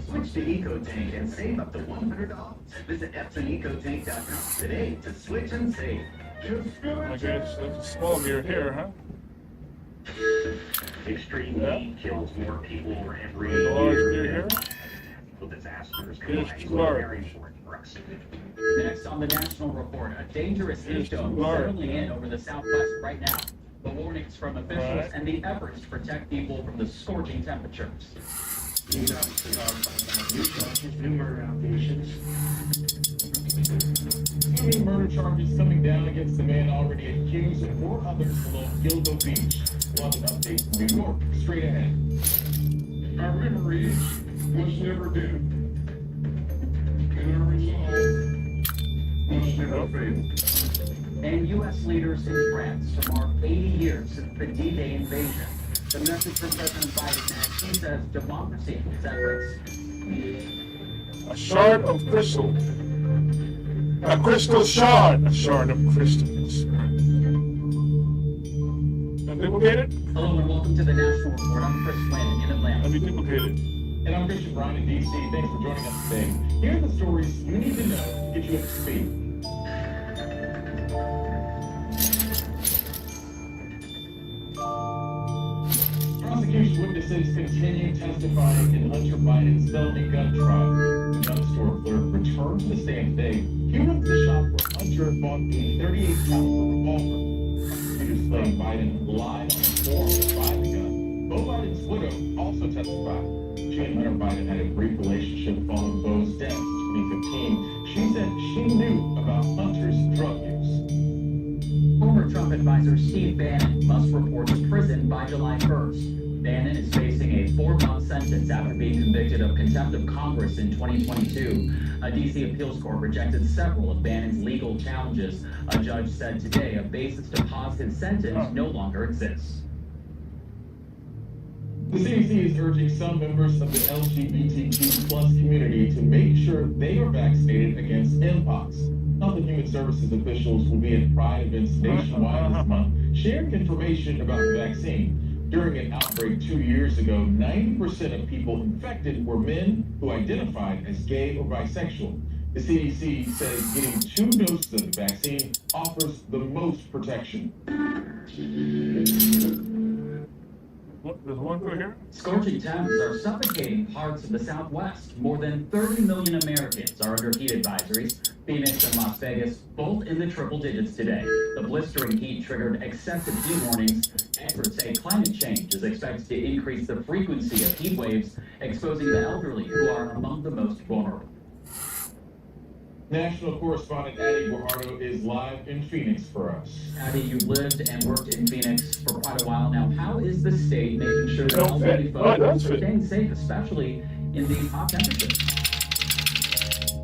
Switch to EcoTank and save up to $100. Visit EpsonEcoTank.com today to switch and save. I guess that's a small gear here, huh? Extreme heat kills more people every Large gear year. here. natural disasters It's combined Florida. very important for us. Next on the National Report, a dangerous heat dome settling in over the southwest right now. The warnings from officials and the efforts to protect people from the scorching temperatures. New murder allegations. New murder charges coming down against the man already accused and 4 others below Gilgo Beach. We'll have an update from New York straight ahead. Our memories must never dim, and our resolve must never fail. And U.S. leaders in France to mark 80 years since the D-Day invasion. The message from President Biden, he says democracy is at risk. A shard of crystal. A crystal shard. A shard of crystals. Unduplicated? Hello and welcome to the National Report. I'm Chris Flynn in Atlanta. Unduplicated. And I'm Christian Brown in D.C. Thanks for joining us today. Here are the stories you need to know to get you up to speed. Prosecution witnesses continue testifying in Hunter Biden's felony gun trial. The gun store clerk returned to the stand today. He went to the shop where Hunter bought a 38-caliber revolver. Prosecutors claim Biden lied on the form to buy the gun. Beau Biden's widow also testified. She and Hunter Biden had a brief relationship following Beau's death in 2015. She said she knew about Hunter's drug use. Former Trump advisor Steve Bannon must report to prison by July 1st. Bannon is facing a 4-month sentence after being convicted of contempt of Congress in 2022. A D.C. appeals court rejected several of Bannon's legal challenges. A judge said today a basis to pause his sentence no longer exists. The CDC is urging some members of the LGBTQ+ community to make sure they are vaccinated against Mpox. Health and Human Services officials will be at Pride events nationwide this month, sharing information about the vaccine. During an outbreak 2 years ago, 90% of people infected were men who identified as gay or bisexual. The CDC says getting 2 doses of the vaccine offers the most protection. There's one right here. Scorching temps are suffocating parts of the Southwest. More than 30 million Americans are under heat advisories. Phoenix and Las Vegas, both in the triple digits today. The blistering heat triggered excessive heat warnings. Experts say climate change is expected to increase the frequency of heat waves, exposing the elderly who are among the most vulnerable. National correspondent Addie Guajardo is live in Phoenix for us. Addie, you've lived and worked in Phoenix for quite a while now. How is the state making sure that elderly folks are staying safe, especially in these hot temperatures?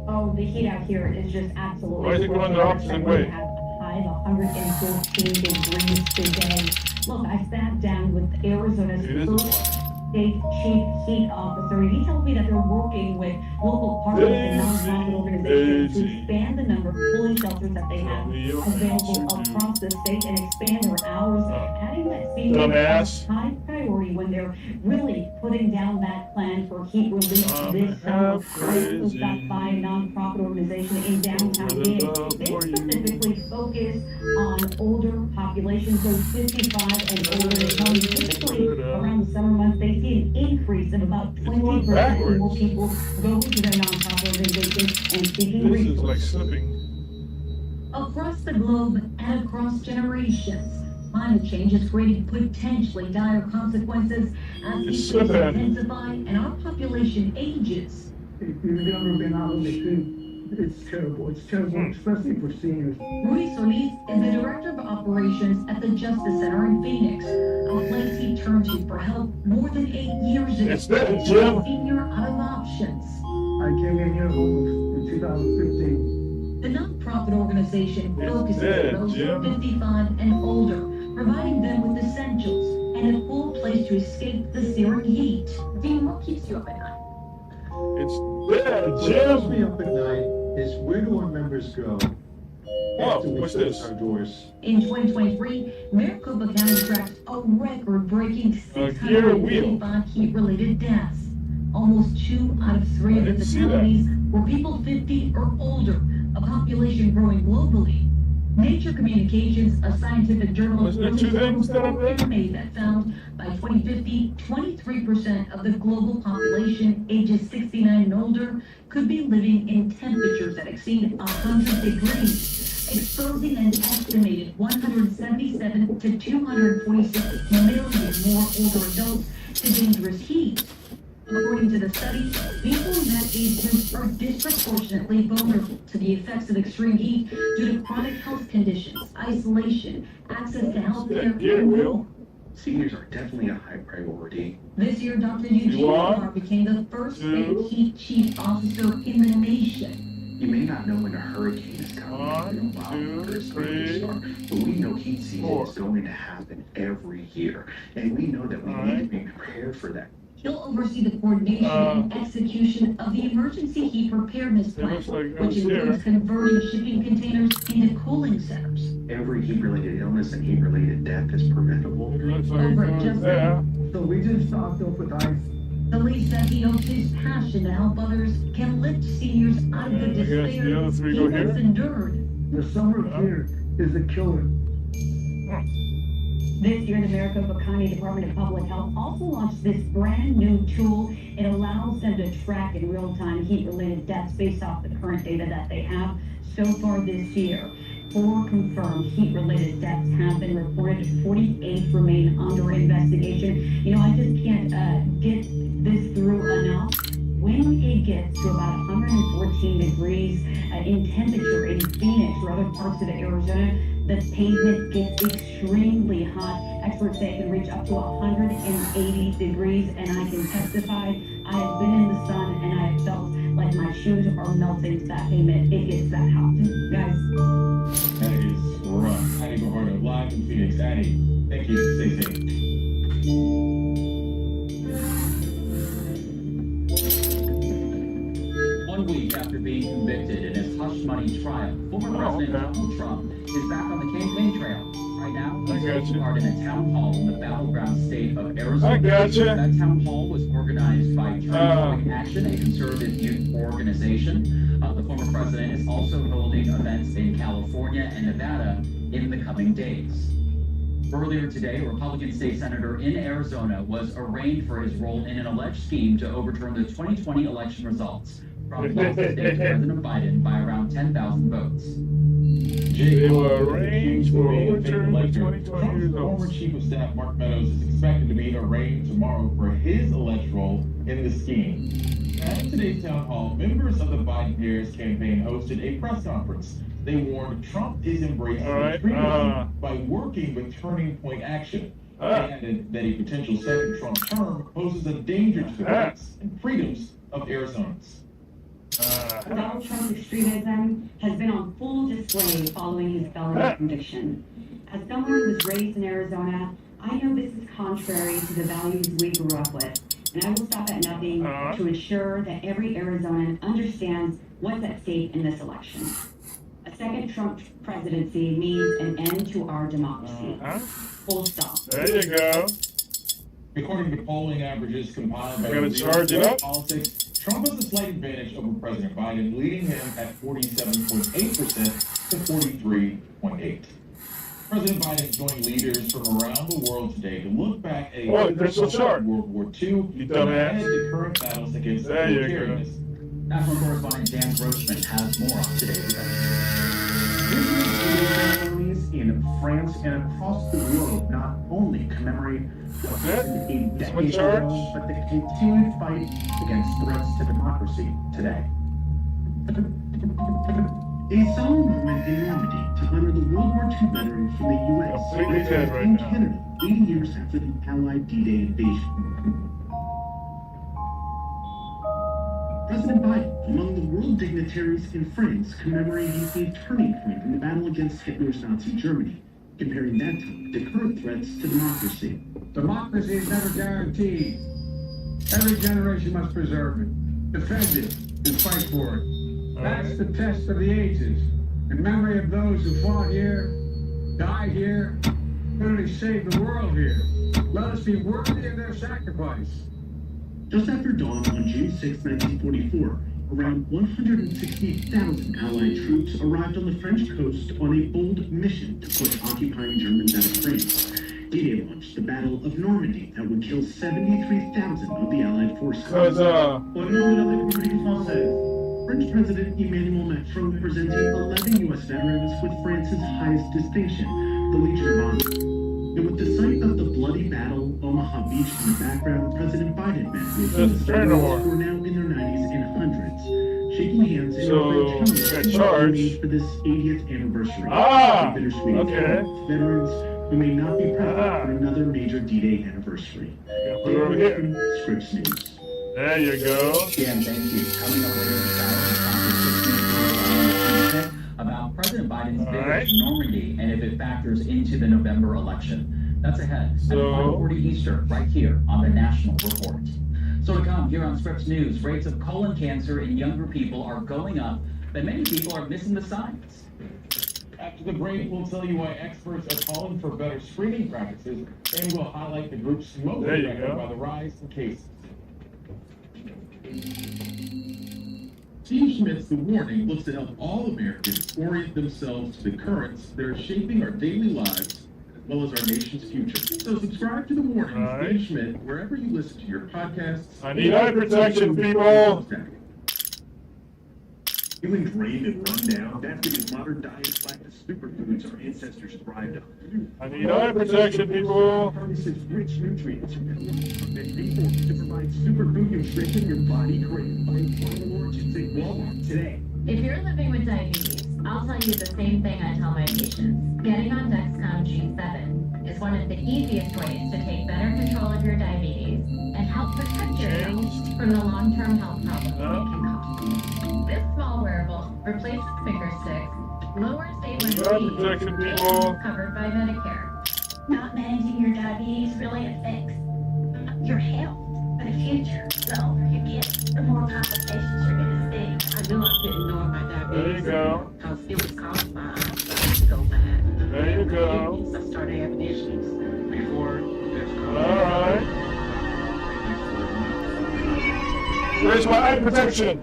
Oh, the heat out here is just absolutely. Why is it going the opposite way? We have a high of 114 degrees today. Look, I sat down with Arizona's first state chief heat officer, and he told me that they're working with local partners and nonprofit organizations to expand the number of cooling shelters that they have available across the state and expand their hours, adding that seems like a high priority when they're really putting down that plan for heat relief this summer. I also stopped by a nonprofit organization in downtown Phoenix. They specifically focus on older populations, those 55 and older. They tell me typically around the summer months they see an increase of about 20% more people going to their nonprofit organizations and seeking resources. This is like slipping. Across the globe and across generations, climate change is creating potentially dire consequences as heat waves intensify and our population ages. If you've never been out on the street, it's terrible. It's terrible, especially for seniors. Rudy Solis is the Director of Operations at the Justice Center in Phoenix, a place he turned to for help more than 8 years ago. It's dead, Jim. Senior out of options. I came in here in 2015. The nonprofit organization focuses on those 55 and older, providing them with essentials and a cool place to escape the searing heat. Dean, what keeps you up at night? It's dead, What Jim. keeps me up at night is where do our members go after we what's close this? our doors? In 2023, Maricopa County tracked a record-breaking wheel. 685 heat-related deaths. Almost 2 out of 3 of the fatalities were people 50 or older, a population growing globally. Nature Communications, a scientific journal, Was there two things that I'm doing? made that found by 2050, 23% of the global population ages 69 and older could be living in temperatures that exceed 100 degrees, exposing an estimated 177 to 246 million more older adults to dangerous heat. According to the study, people in that age group are disproportionately vulnerable to the effects of extreme heat due to chronic health conditions, isolation, access to health care, and more. Seniors are definitely a high priority. This year, Dr. Eugene Lamar became the first heat chief officer in the nation. You may not know when a hurricane is coming, but we know heat season is going to happen every year, and we know that we need to be prepared for that. He'll oversee the coordination and execution of the Emergency Heat Preparedness Plan, which includes converting shipping containers into cooling centers. Every heat-related illness and heat-related death is preventable. Over at Just So we just stocked up with ice. the least that he hopes his passion to help others can lift seniors out of the despair he has endured. The summer here is a killer. This year, the Maricopa County Department of Public Health also launched this brand new tool. It allows them to track in real time heat-related deaths based off the current data that they have so far this year. 4 confirmed heat-related deaths have been reported. 48 remain under investigation. You know, I just can't get this through enough. When it gets to about 114 degrees in temperature in Phoenix or other parts of Arizona, the pavement gets extremely hot. Experts say it can reach up to 180 degrees, and I can testify I have been in the sun and I have felt like my shoes are melting to that pavement. It gets that hot. Guys. That is rough. Addie Bahardo, live in Phoenix. Addie, thank you. Stay safe. One week after being convicted in his hush money trial, former President Donald Trump is back on the campaign trail. Right now, he's taking part in a town hall in the battleground state of Arizona. That town hall was organized by Turning Point Action, a conservative youth organization. The former president is also holding events in California and Nevada in the coming days. Earlier today, a Republican state senator in Arizona was arraigned for his role in an alleged scheme to overturn the 2020 election results. Trump lost the state to President Biden by around 10,000 votes. They were arraigned for overturning the 2020 results. Former Chief of Staff Mark Meadows is expected to be arraigned tomorrow for his alleged role in the scheme. At today's town hall, members of the Biden-Harris campaign hosted a press conference. They warned Trump is embracing freedom by working with Turning Point Action. They added that a potential second Trump term poses a danger to the rights and freedoms of Arizonans. Donald Trump's extremism has been on full display following his felony conviction. As someone who was raised in Arizona, I know this is contrary to the values we grew up with, and I will stop at nothing to ensure that every Arizonan understands what's at stake in this election. A second Trump presidency means an end to our democracy. Full stop. There you go. According to polling averages compiled by Politics, Trump has a slight advantage over President Biden, leading him at 47.8% to 43.8%. President Biden joined leaders from around the world today to look back at World War II and ahead to current battles against authoritarianism. National correspondent Dan Grossman has more on today's event. Ceremonies in France and across the globe not only commemorate what happened a decade ago, but the continued fight against threats to democracy today. A solemn moment in Normandy to honor the World War II veteran from the U.S. in Canada 80 years after the Allied D-Day invasion. President Biden, among the world dignitaries in France, commemorating a turning point in the battle against Hitler's Nazi Germany, comparing that time to current threats to democracy. Democracy is never guaranteed. Every generation must preserve it, defend it, and fight for it. That's the test of the ages. In memory of those who fought here, died here, literally saved the world here. Let us be worthy of their sacrifice. Just after dawn on June 6, 1944, around 160,000 Allied troops arrived on the French coast on a bold mission to push occupying Germans out of France. D-Day launched the Battle of Normandy that would kill 73,000 of the Allied forces. French President Emmanuel Macron presenting 11 U.S. veterans with France's highest distinction, the Legion of Honor. And with the sight of the bloody battle, Omaha Beach in the background, President Biden met with the veterans who are now in their 90s and hundreds, shaking hands in a French helmet for this 80th anniversary. Bittersweet veterans who may not be present for another major D-Day anniversary. Scripps News. There you go. Dan, thank you. Coming up later in about President Biden's visit to Normandy and if it factors into the November election. That's ahead at 5:40 Eastern, right here on the National Report. So to come here on Scripps News, rates of colon cancer in younger people are going up, but many people are missing the signs. After the break, we'll tell you why experts are calling for better screening practices, and we'll highlight the groups most affected by the rise in cases. Steve Schmidt's The Warning looks to help all Americans orient themselves to the currents that are shaping our daily lives as well as our nation's future. So subscribe to The Warning with Steve Schmidt wherever you listen to your podcasts. I need eye protection, people. Feeling drained and run down? That's because modern diets lack the superfoods our ancestors thrived on. I need eye protection, people. Harnesses rich nutrients from B4 to provide superfood nutrition your body craves. Find Final Origins at Walmart today. If you're living with diabetes, I'll tell you the same thing I tell my patients. Getting on Dexcom G7 is one of the easiest ways to take better control of your diabetes and help protect yourself from the long-term health problems it can cause. This small wearable replaces finger sticks, lowers A1C, and is covered by Medicare. Not managing your diabetes really affects your health for the future. So you get the more complications you're going to see. I knew I couldn't ignore my diabetes. There you go. Because it was caused by eyesight to go bad. There you go. I started having issues. Before all right. Where's my eye protection?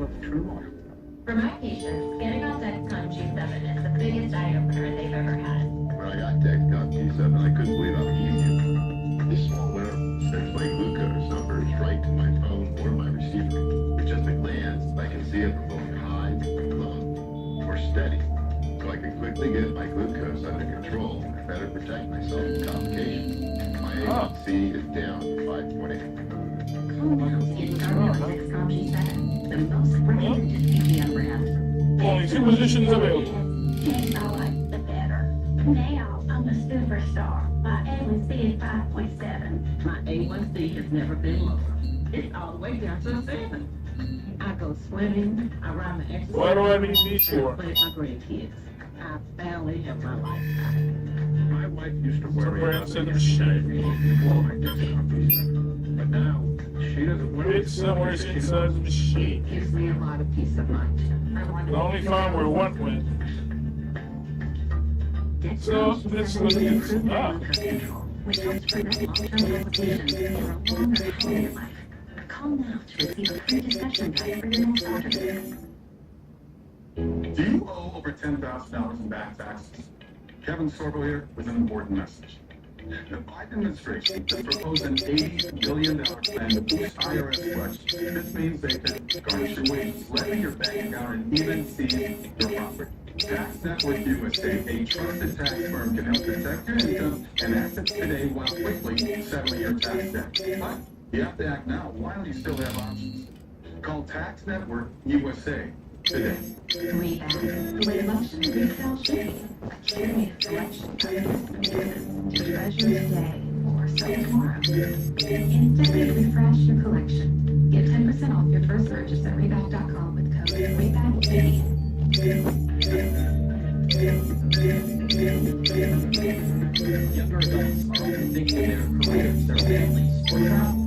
For my patients, getting on Dexcom G7 is the biggest eye-opener they've ever had. When I got Dexcom G7, I couldn't believe how easy it was. This small wearable sends my glucose numbers right to my phone or my receiver. With just a glance, I can see it from both high, low, or steady. So I can quickly get my glucose under control and better protect myself from complications. My A1C is down to 5.8. Calm down to get started on Dexcom G7, the most recommended PPO brand. Only 2 positions available. The more I like, the better. Now I'm a superstar. My A1C is 5.7. My A1C has never been lower. It's all the way down to a 7. I go swimming, I ride my exercise. What do I need these for? I play with my grandkids. I finally have my life back. my wife used to worry about in the the shade. before my Dexcom G7. But now, she doesn't worry. It's somewhere inside the machine. It gives me a lot of peace of mind. The only time where one went. So this is which helps prevent long-term complications for a longer, healthier life. Call now to receive a free discussion guide for your next order. Do you owe over $10,000 in back taxes? Kevin Sorbo here with an important message. The Biden administration has proposed an $80 billion plan to boost IRS collections. This means they could garnish your wages, levy your bank account, and even seize your property. Tax Network USA, a trusted tax firm, can help protect your income and assets today while quickly settling your tax debt. But you have to act now while you still have options. Call Tax Network USA today. Reback, the way luxury retail should be. A curious selection of investment pieces to treasure today or sell tomorrow. Instantly refresh your collection. Get 10% off your first purchase at Reback.com with code REBACKTV. Younger adults are often thinking of their careers, their families, or travel.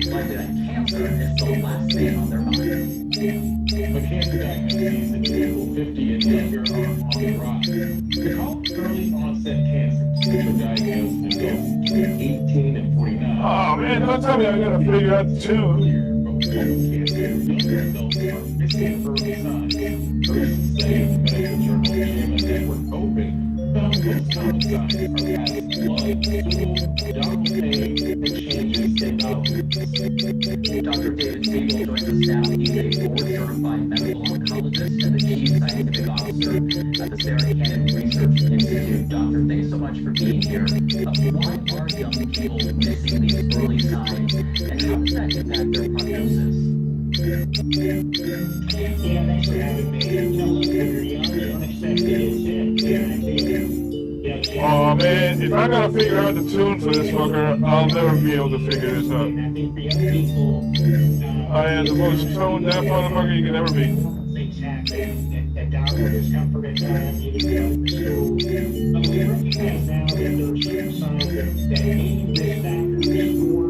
Like that cancer is the last thing on their mind. But cancer diagnoses in people 50 and younger are on the rise. They're called early onset cancers, which are diagnosed in adults between 18 and 49. Oh man, don't tell me I gotta figure out the tune. But colon cancer, younger adults are missing early signs. A recent study of the medical journal JAMA Network Open found most common signs are passing blood, stool, abdominal pain, and changes in bowel movements. Dr. David Siegel joins us now. He's a board-certified medical oncologist and the chief scientific officer at the Sarah Cannon Research Institute. Doctor, thanks so much for being here. Why are young people missing these early signs, and how does that impact their prognosis? Yeah, thanks for having me. You know, look, when you're young, the unexpected is hit. And I think, Oh man, if I gotta figure out the tune for this fucker, I'll never be able to figure this out. I think for young people, I am the most toned deaf motherfucker you can ever be. things happen, abdominal discomfort at times, even going to school. But we recognize now that there are certain signs that may be risk factors for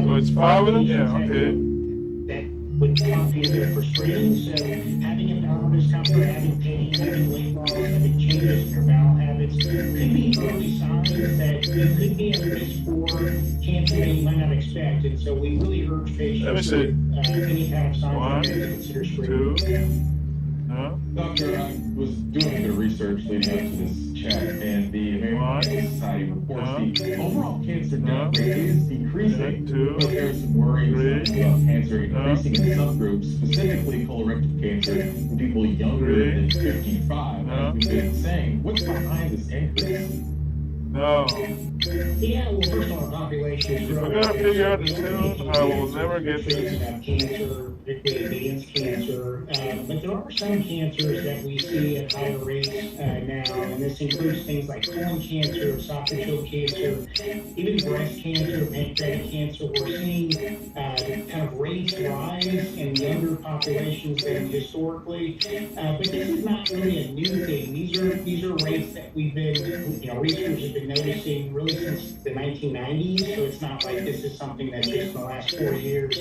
So it's 5 of them? Yeah, okay. would prompt you for screening. So having abdominal discomfort, having pain, having weight loss, having changes in your bowel habits could be early signs that you could be at risk for cancer that you might not expect. And so we really urge patients with any kind of signs to consider screening. Doctor, I was doing a bit of research leading up to this chat, and the American Cancer Society reports the overall cancer death rate is decreasing, but there are some worries about cancer increasing in subgroups, specifically colorectal cancer in people younger than 55, as we've been saying. What's behind this increase? No. Yeah, well, first of all, our population is If I growing. gotta figure out the tune, I will never get this. Cancer, particularly advanced cancer, but there are some cancers that we see at higher rates now, and this includes things like colon cancer, esophageal cancer, even breast cancer, pancreatic cancer. We're seeing kind of rates rise in younger populations than historically, but this is not really a new thing. These are rates that we've been, researchers have been noticing really since the 1990s, so it's not like this is something that's just in the last 4 years.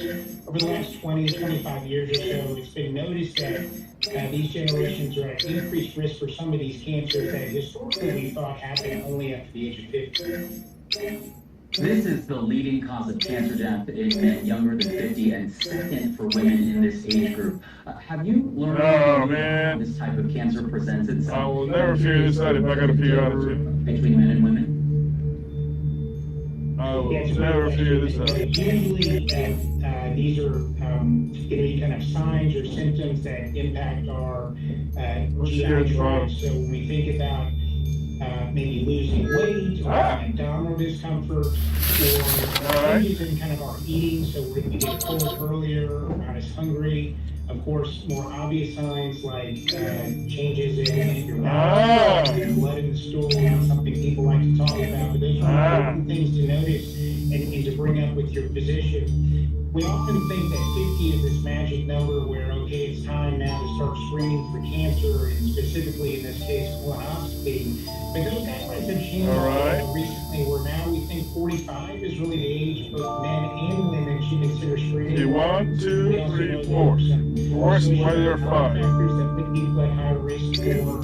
Over the last 20, 25 years or so, it's been noticed that these generations are at increased risk for some of these cancers that historically we thought happened only after the age of 50. This is the leading cause of cancer death in men younger than 50 and second for women in this age group. Have you learned how this type of cancer presents itself? I will never figure this out if I gotta figure out a tune. Between men and women? I will never figure this out. Usually, these are any kind of signs or symptoms that impact our GI tract. So when we think about maybe losing weight or abdominal discomfort or changes in kind of our eating, so we get full earlier, or not as hungry. Of course, more obvious signs like changes in your bowel, blood in the stool, not something people like to talk about, but those are important things to notice and to bring up with your physician. We often think that 50 is this magic number where, okay, it's time now to start screening for cancer, and specifically in this case, colonoscopy. But those guidelines have changed recently, where now we think 45 is really the age both men and women should consider screening. 1, 2, 3, 4. 4 is why there are 5. Factors that put people at higher risk for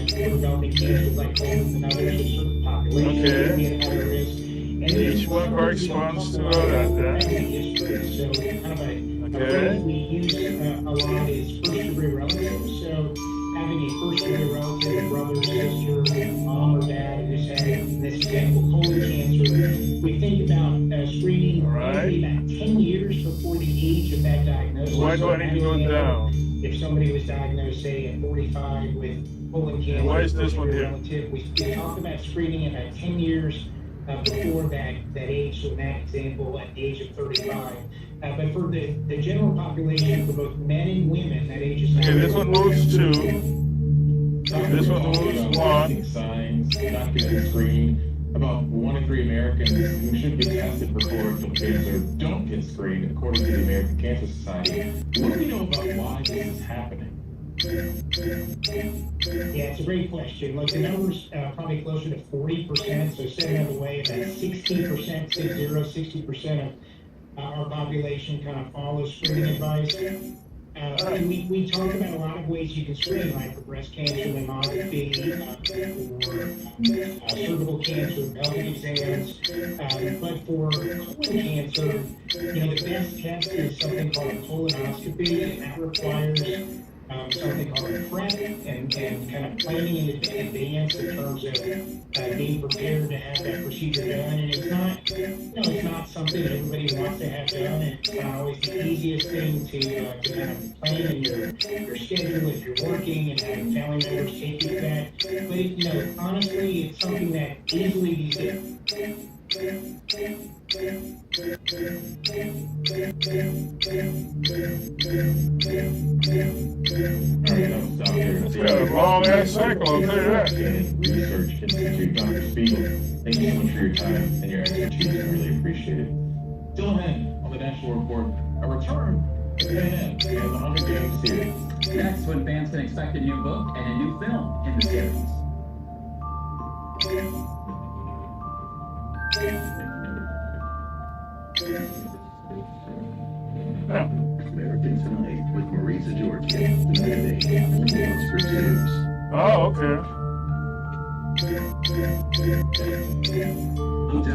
developing cancers like colon and others in certain populations be at higher risk. And each one corresponds to that. So kind of a phrase we use a lot is first-degree relatives. So having a first-degree relative, a brother, sister, mom, or dad, who just had, in this example, colon cancer, we think about screening maybe about 10 years before the age of that diagnosis. Why do I need to go down? If somebody was diagnosed, say, at 45 with colon cancer, why is this one here? relative, we talk about screening about 10 years before that age, so in that example, at the age of 35. But for the general population, for both men and women, that age is not. Okay, this one moves 2. This one moves 1. Signs, not getting screened. About 1 in 3 Americans who should get tested for colorectal cancer don't get screened, according to the American Cancer Society. What do we know about why this is happening? Yeah, it's a great question. Look, the number's probably closer to 40%, so said another way, about 60%, 60% of our population kind of follows screening advice. And we talk about a lot of ways you can screen, like for breast cancer, mammography, for cervical cancer, pelvic exams. But for colon cancer, the best test is something called a colonoscopy, and that requires something called a prep and kind of planning in advance in terms of being prepared to have that procedure done. And it's not something that everybody wants to have done. And it's not always the easiest thing to kind of plan in your schedule if you're working and having family members take you to that. But honestly, it's something that easily be done. It's got a long ass cycle, I'll tell you that. Research Institute, Dr. Spiegel. Thank you so much for your time and your expertise. I really appreciate it. Still ahead on the National Report, a return to 10 and the Hunger Games series. Next, when fans can expect a new book and a new film in the series. American Tonight with Marisa Georgia, the Monday only for News. Oh, okay.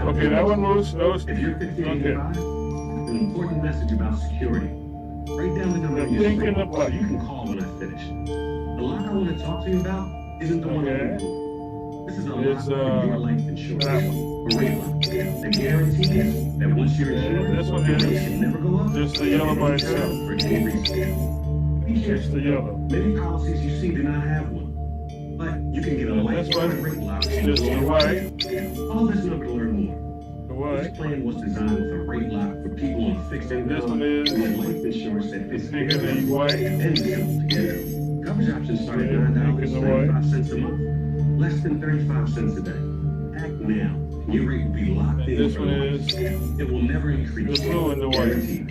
Okay, that one moves. If you're 50 and 85, an important message about security. Write down the number of your screen so you can call when I finish. The lock I want to talk to you about isn't the one on the This is a lock for your life insurance. A rate lock that guarantees that once you're insured, this one your is rates can never go up. just the yellow by itself. For any reason. Be careful. Just the yellow. Many policies you see do not have one. But you can get a lifetime rate lock. Just the white. Call this number to learn more. The white. This plan was designed with a rate lock for people on fixed income. This one is with life insurance that fits pink and the white. and simple together. Coverage options start at $9.35 a month. Less than 35 cents a day. Act now. Your rate will be locked in. This one is it will never increase. the blue and the white. Guaranteed.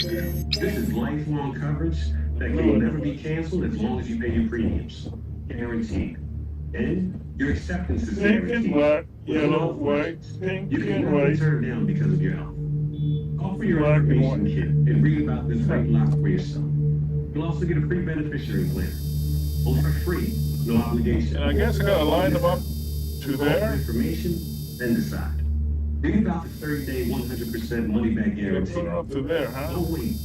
This is lifelong coverage that can never be canceled as long as you pay your premiums. Guaranteed. And your acceptance is Pink guaranteed. and black, yellow, white, pink You can and never be white. turned down because of your health. Call for your Black and information white. kit and read about this rate lock for yourself. You'll also get a free beneficiary plan. Both are free, no obligation. And I guess I gotta line them up to Call for there. information, then decide. Read about the 30-day 100% money-back guarantee. Put it up to there, huh? Don't wait.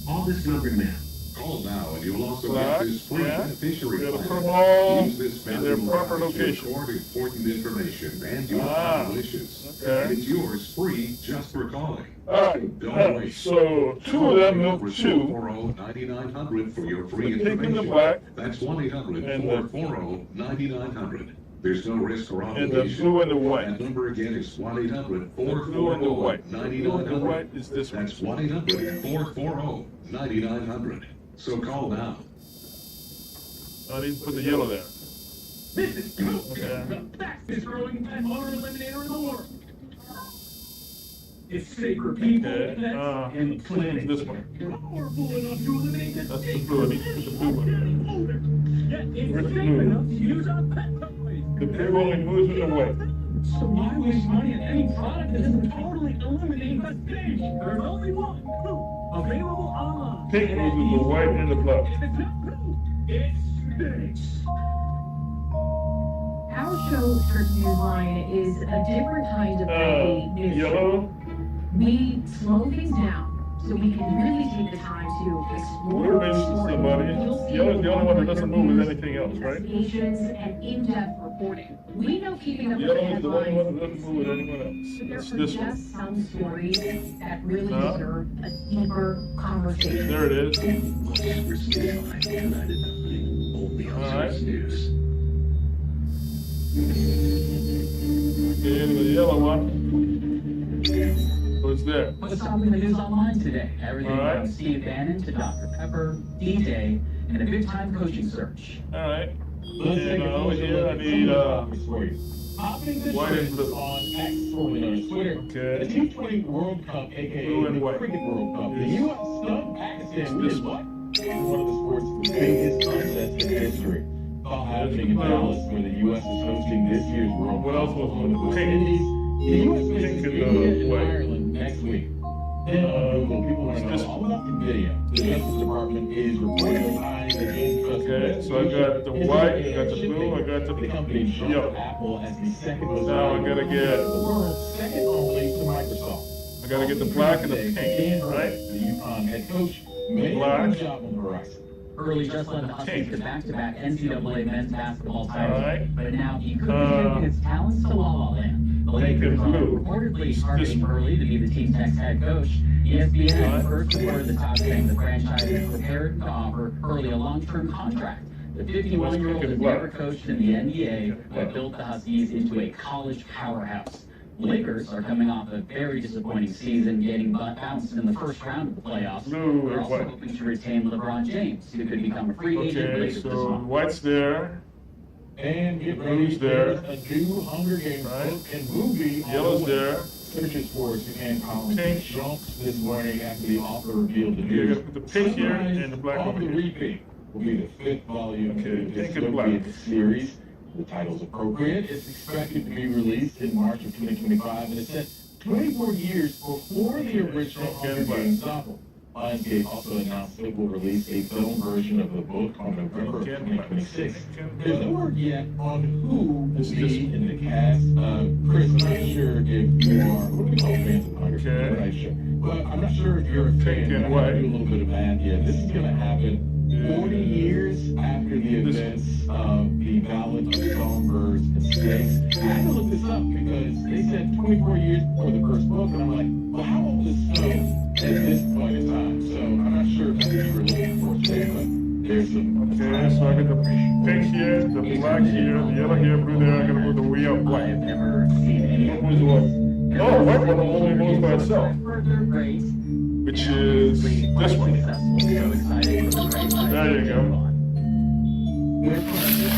Call this number now. Call now and you'll also Black, get this free yeah. beneficiary Gotta plan. put them all Use this in their valuable proper guide to location. record important information and your Ah, wishes. okay. And it's yours free just for calling. Alright, Don't wait. so two of them milk two. 440-9900 for your free The pink and the information. black. That's And the- 1-800-440-9900. There's no risk or And the obligation. blue and the white. That number again is The blue and the white. The blue and the 1-800-440-9900. white is this one. That's 1-800-440-9900. So call now. I need to put the yellow there. This is Coop, Okay. the fastest growing pet odor eliminator in the world. It's safe for people, Okay, pets, and the planet. this one. Powerful enough to eliminate the That's the stink blue. I need to put the blue one. odor. Yet it's Where's the safe blue? enough to use on pet toys. The blue only moves with the white. So why waste money on any product that doesn't totally eliminate the stink? There's only one. Coop. Available online. Pink moves with the white and the black. If it's not Coop, it stinks. Our show Search News Line is a different kind of a news show. Yellow. We slow things down so we can really take the time to explore We're the missing story. somebody. You'll see Yellow's the only one that doesn't move with interviews, anything else, right? investigations, and in-depth reporting. We know keeping up with the Yellow is the only one headlines, that doesn't move with anyone else. but there It's are this one. just some stories that really No. deserve a deeper conversation. There it is. Only on Alright. Source News. And the yellow one was there. What's stopping the news online today? Everything All right. from Steve Bannon to Dr. Pepper, DJ, and a big-time coaching search. Alright. Let's take And a over closer here look I at some need of the topics for you. Hopping the white and trends blue. on X, formerly known as Twitter. Okay. The T20 World Cup, aka Blue and the white. Cricket World Cup. The Yes. U.S. stunned Pakistan It's with this what? One of the sport's biggest contests in history. All happening in Dallas, where the U.S. is hosting this year's World What Cup else was along with the West pink? Indies. The U.S. faces Pink and India and white. Ireland next week. Then on Google, people want to It's know all about off video. The Justice Department is reportedly eyeing the antitrust. Okay, so I got the white, I got the blue, I got the company yellow. Apple as the second most Now I gotta get the world, second only to Microsoft. I gotta get the black and the pink, right? The UConn head coach made Black. a good job on the horizon. Early just led the Huskies to back-to-back NCAA men's basketball titles, Alright. but now he could be taking his talents to La La Land. The Lakers are reportedly targeting Hurley to be the team's next head coach. ESPN first reported the top saying the franchise is prepared to offer Hurley a long-term contract. The 51-year-old has never coached in the NBA, but built the Huskies into a college powerhouse. Lakers are coming off a very disappointing season, getting bounced in the first round of the playoffs. They're also hoping to retain LeBron James, who could become a free agent Okay, later this so month. white's there. And get ready, Blue's there. there's a new Hunger Games book and movie. Yellow's there. Searches for Suzanne Collins Pink. jumps this morning after the author revealed the You news. gotta put the pink here and the black On over the here. Reaping will be the fifth volume Okay, of the pink and black. dystopian series. The title's appropriate. It's expected to be released in March of 2025, and it's set 24 years before the original Hunger Games novel. Lionsgate also announced it will release a film version of the book on November of 2026. There's no word yet on who will be in the cast. Chris, I'm not sure if you are, what do we call fans of Hunger Games? I'm not sure. But I'm not sure if you're a fan. I'm going to do a little bit of math here. This is going to happen 40 years after the events of the Ballad of Songbirds and Snakes. I had to look this up because they said 24 years before the first book, and I'm like, well, how old is Snow at this point in time? So I'm not sure if that's what you were looking for today, but there's some. Okay, so I got the pink here, the black here, the yellow here, blue there. I gotta go the way up white. I've never seen any What was what? Oh, white one only goes by itself. Which is this one. There you go. There's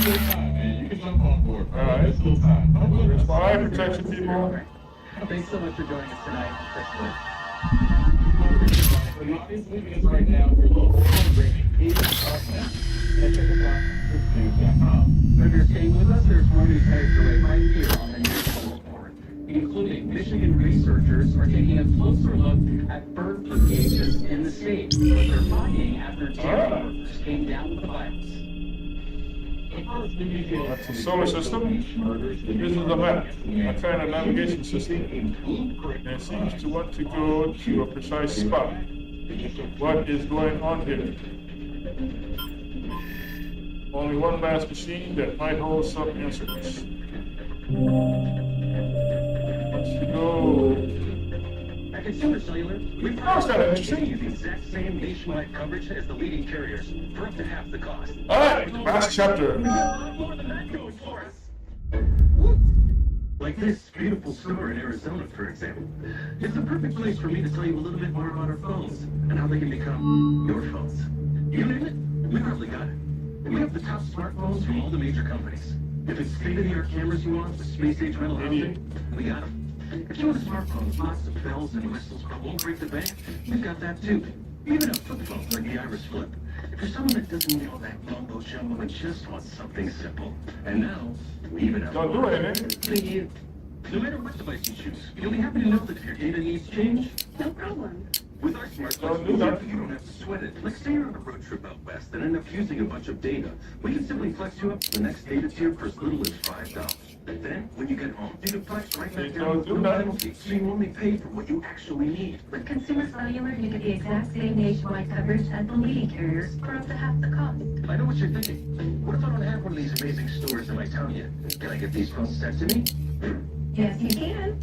still time, man. You can jump on board. Alright. There's still time. There's my eye protection, people. Thanks so much for joining us tonight. The audience leaving us right now. We're local celebrating 80 partners. Check us out at news.com. If you're staying with us, there's more news headed your way right here on the News Report, including Michigan researchers are taking a closer look at birth cases in the state. What they're finding after dairy workers came down with the virus. That's the solar system. This is the map, a kind of navigation system. And it seems to want to go to a precise spot. What is going on here? Only one last machine that might hold some answers. Let's go. At Consumer Cellular, we've How's that interesting? the exact same nationwide coverage as the leading carriers for up to half the cost. Alright, last chapter. More than that goes for us. Like this beautiful store in Arizona, for example. It's the perfect place for me to tell you a little bit more about our phones and how they can become your phones. You name it, we probably got it. We have the top smartphones from all the major companies. If it's state-of-the-art cameras you want with space-age metal housing, we got them. If you want a smartphone with lots of bells and whistles but won't break the bank, we've got that too. We even have flip phones like the Iris Flip. If you're someone that doesn't need all that mumbo jumbo and just wants something simple. And now, we even have... Don't do anything. For you. No matter what device you choose, you'll be happy to know that if your data needs change, no problem. With our smartphones, you don't have to sweat it. Like say you're on a road trip out west and end up using a bunch of data. We can simply flex you up to the next data tier for as little as $5. Then, when you get home, you can flex right back down with no penalty, so you only pay for what you actually need. With Consumer Cellular, you get the exact same nationwide coverage as the leading carriers for up to half the cost. I know what you're thinking. What if I don't have one of these amazing stores in my town yet? Can I get these phones sent to me? Yes, you can.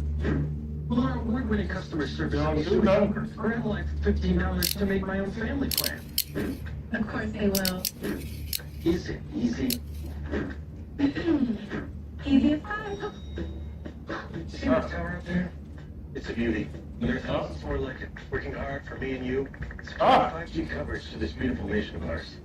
Well, our award-winning customer service is so cheaper. Or I'd like $15 to make my own family plan. Of course they will. Is it easy? Easy as pie. See that tower up there? It's a beauty. There's thousands more like it, working hard for me and you. It's 5G coverage to this beautiful nation of ours.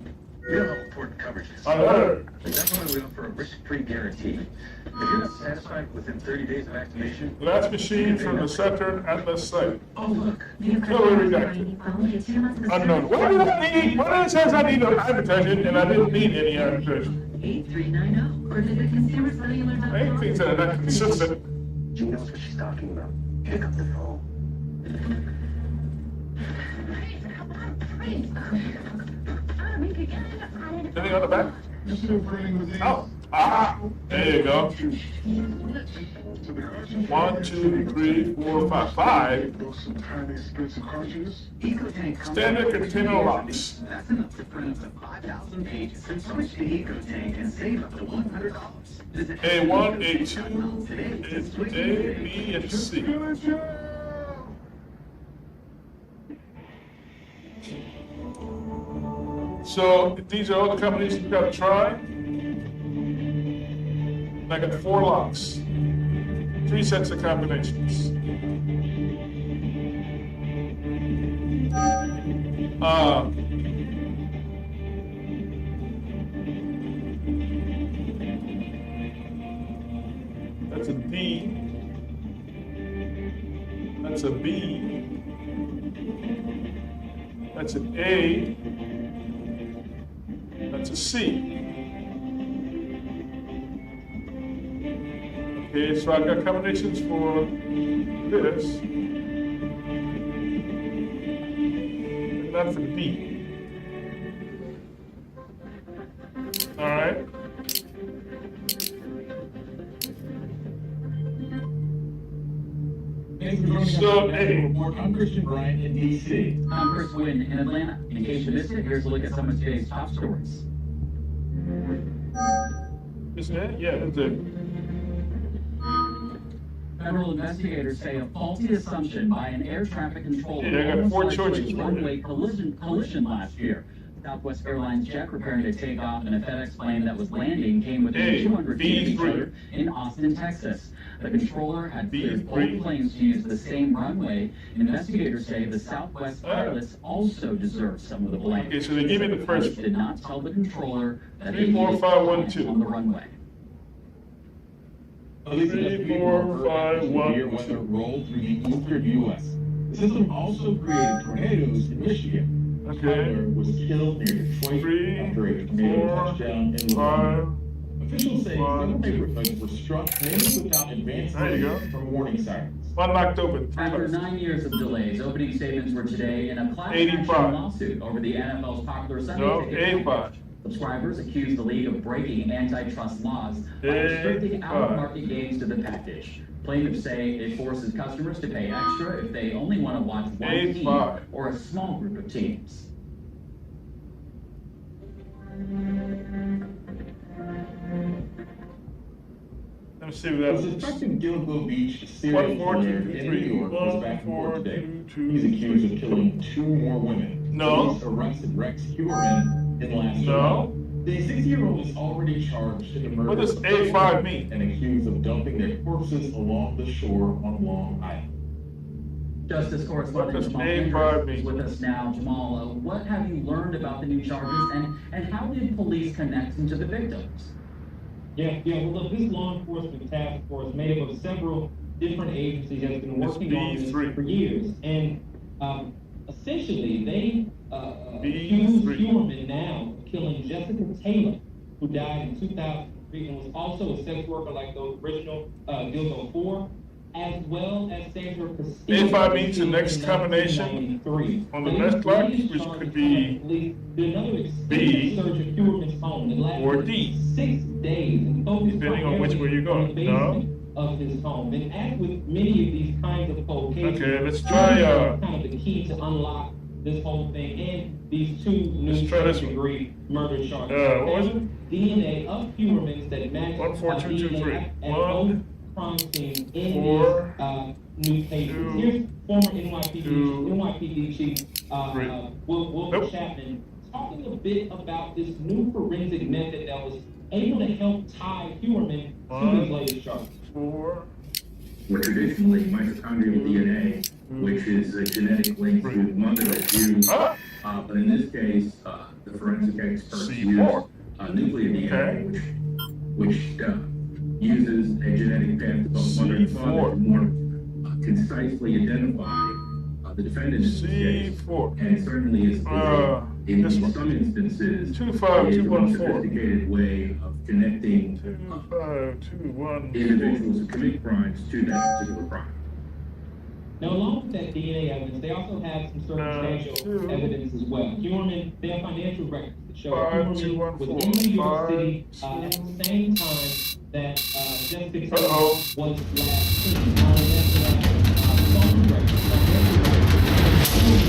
We know how important coverage is. And that's why we offer a risk-free guarantee. If you're not satisfied within 30 days of activation... Last machine from the Saturn Atlas site. Oh, look. Totally redacted. Unknown. What did I need? What it says I need advertising, and I didn't need any advertising. 8390 or visit consumercellular.com. I ain't things that are not consistent. She knows what she's talking about. Pick up the phone. Hey, come on. Anything on the back? Oh, there you go. 1, 2, 3, 4, 5. 5. Standard container locks. That's enough to print up to 5,000 pages and switch to EcoTank and save up to $100. Visit A1, A2, A, B, and C. So these are all the companies you've got to try. I got 4 locks, 3 sets of combinations. That's a D. That's a B. That's an A. That's a C. Okay, so I've got combinations for this. And not for the B. All right. So, hey. I'm Christian Bryant in D.C. I'm Chris Wynn in Atlanta. In case you missed it, here's a look at some of today's top stories. Isn't it? Yeah, that's it. Federal investigators say a faulty assumption by an air traffic controller Yeah, I got 4 choices. runway collision last year. Southwest Airlines jet preparing to take off in a FedEx plane that was landing came within 200 feet of each other in Austin, Texas. The controller had cleared both planes to use the same runway. Investigators say the Southwest pilots also deserve some of the blame. Okay, so they gave me the first Pilots did not tell the controller that 3, 4, 5, 1, 2 on the runway. 3, 4, 5, 1, severe weather rolled through the eastern U.S. The system also created tornadoes in Michigan. Okay. Tyler was killed near Detroit 3, after a tornado 4, touchdown in 5. Officials say several neighborhoods were struck mainly without advance There you go. from warning sirens. One knocked open. 3 After left. 9 years of delays, opening statements were today in a class 85. action lawsuit over the NFL's popular Sunday No, ticket. 85. Subscribers accused the league of breaking antitrust laws by restricting out-of-market games to the package. Plaintiffs say it forces customers to pay extra if they only want to watch one team or a small group of teams. Let me see what that The is. suspect in Gilgo Beach, serial 1, 4, killer 2, in 3, New York, was 1, back in court 4, today. 2, 2. He's accused of killing 2 more women. No. Police arrested Rex Huerman in last July. No. The 60-year-old is already charged in the murder What does of A5 mean? and accused of dumping their corpses along the shore on Long Island. Justice correspondent Jamal Andrews is with us now. Jamal, what have you learned about the new charges, and how did police connect them to the victims? Yeah, well, look, this law enforcement task force, made up of several different agencies, has been working on this for years. And essentially, they accuse Huerman now of killing Jessica Taylor, who died in 2003 and was also a sex worker like the original Gilgo 4, as well as Sandra Castillo. A5 means the next combination on the next clock, which could be B or D, 6 days, and depending on which way you're going. No? Of his home. And as with many of these kinds of cold cases, Okay, let's try. kind of the key to unlock this whole thing and these 2 new first-degree murder charges. What was it? DNA of Huerman's that matched 1, 4, 2, 2, 3. at 1, both crime scenes in 4, these new cases. Here's former NYPD Chief Wilbur Chapman talking a bit about this new forensic method that was able to help tie Huerman to his latest charges. 4. Well, traditionally, mitochondrial DNA, which is a genetic link to mother, is used. But in this case, the forensic experts use nuclear DNA, which uses a genetic path to both mother and father to more concisely identify the defendant in this case. And it certainly is, in some instances, a more sophisticated way of connecting individuals who commit crimes to that particular crime. Now, along with that DNA evidence, they also have some circumstantial evidence as well. Huerman, they have financial records that show Huerman was in New York City at the same time that Jessica Taylor was last seen. Phone records,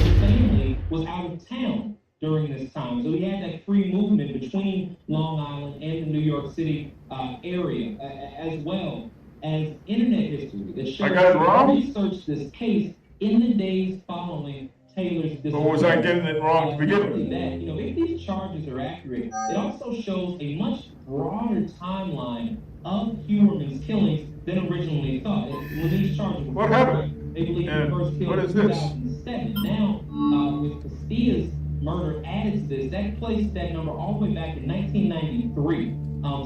the family was out of town during this time. So we had that free movement between Long Island and the New York City area, as well as internet history that shows that researched this case in the days following Taylor's disappearance. Or was I getting it wrong to begin with? That, if these charges are accurate, it also shows a much broader timeline of Huerman's killings than originally thought. When these charges were what happened? They believe he first killed in 2007. Now, with Castilla's murder added to this, that placed that number all the way back in 1993.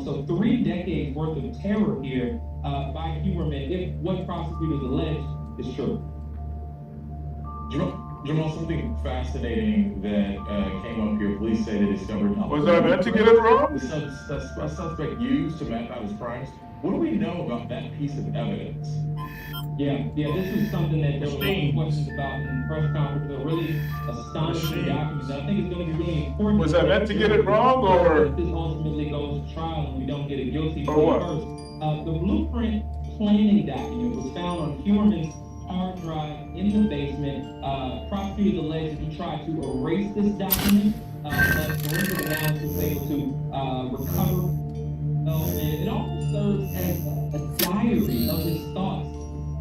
So 3 decades worth of terror here by Huerman, if what prosecutors allege is true. Jamal, something fascinating that came up here. Police say they discovered. Was I meant to get it wrong? The suspect used to map out his crimes. What do we know about that piece of evidence? Yeah, this is something that there were a lot of questions about in the press conference. They're really astonishing documents. I think it's going to be really important. Was I meant to get it wrong, or? If this ultimately goes to trial and we don't get a guilty or what? First, the blueprint planning document was found on Huerman's hard drive in the basement. Prosecutors allege that he tried to erase this document, but forensic analysis was able to recover. And it also serves as a diary of his thoughts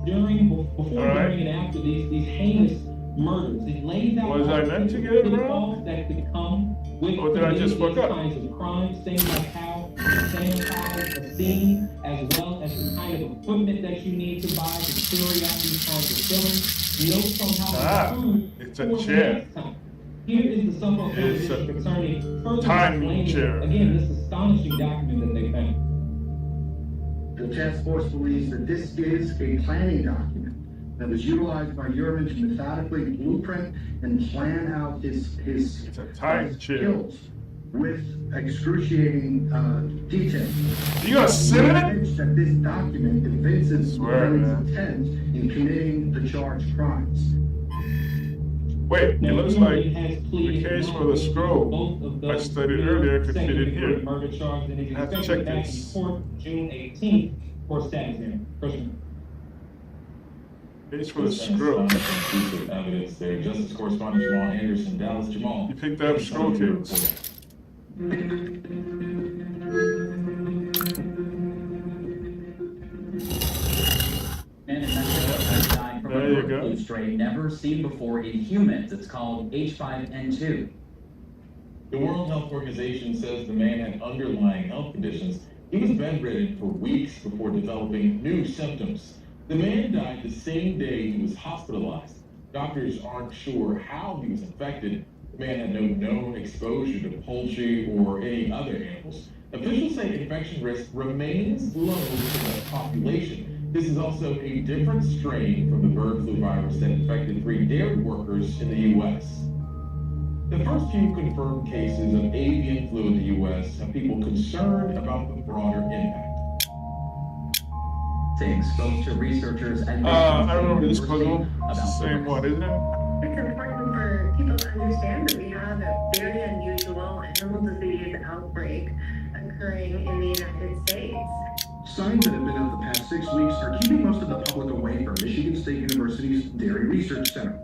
before, during, and after these heinous murders. It lays out was I meant to get it wrong? That could come with or did I just fuck up? Kinds of crimes, things like how to sanitize a scene, as well as the kind of equipment that you need to buy to carry out these kinds of killings. Notes on how to improve it's a chair. Here is the Suffolk It's concerning further time chair. Again, this astonishing document that they found. The task force believes that this is a planning document that was utilized by Huerman to methodically blueprint and plan out his skills with excruciating detail. You gonna sit in it? That this document evinces Huerman's intent in committing the charged crimes. Wait, it looks like the case for the scroll I studied earlier could fit in here. I have to check this. June 18th for status hearing. Case for the scroll. Evidence there. Justice Correspondent Jamal Anderson, Dallas. Jamal. You picked up scroll case. There you go. Strain never seen before in humans. It's called H5N2. The World Health Organization says the man had underlying health conditions. He was bedridden for weeks before developing new symptoms. The man died the same day he was hospitalized. Doctors aren't sure how he was infected. The man had no known exposure to poultry or any other animals. Officials say infection risk remains low for the population. This is also a different strain from the bird flu virus that infected 3 dairy workers in the U.S. The first few confirmed cases of avian flu in the U.S. have people concerned about the broader impact. Saying spoke to researchers and I remember this puzzle. It's the same one, isn't it? It's important for people to understand that we have a very unusual animal disease outbreak occurring in the United States. Signs that have been out the past 6 weeks are keeping most of the public away from Michigan State University's Dairy Research Center.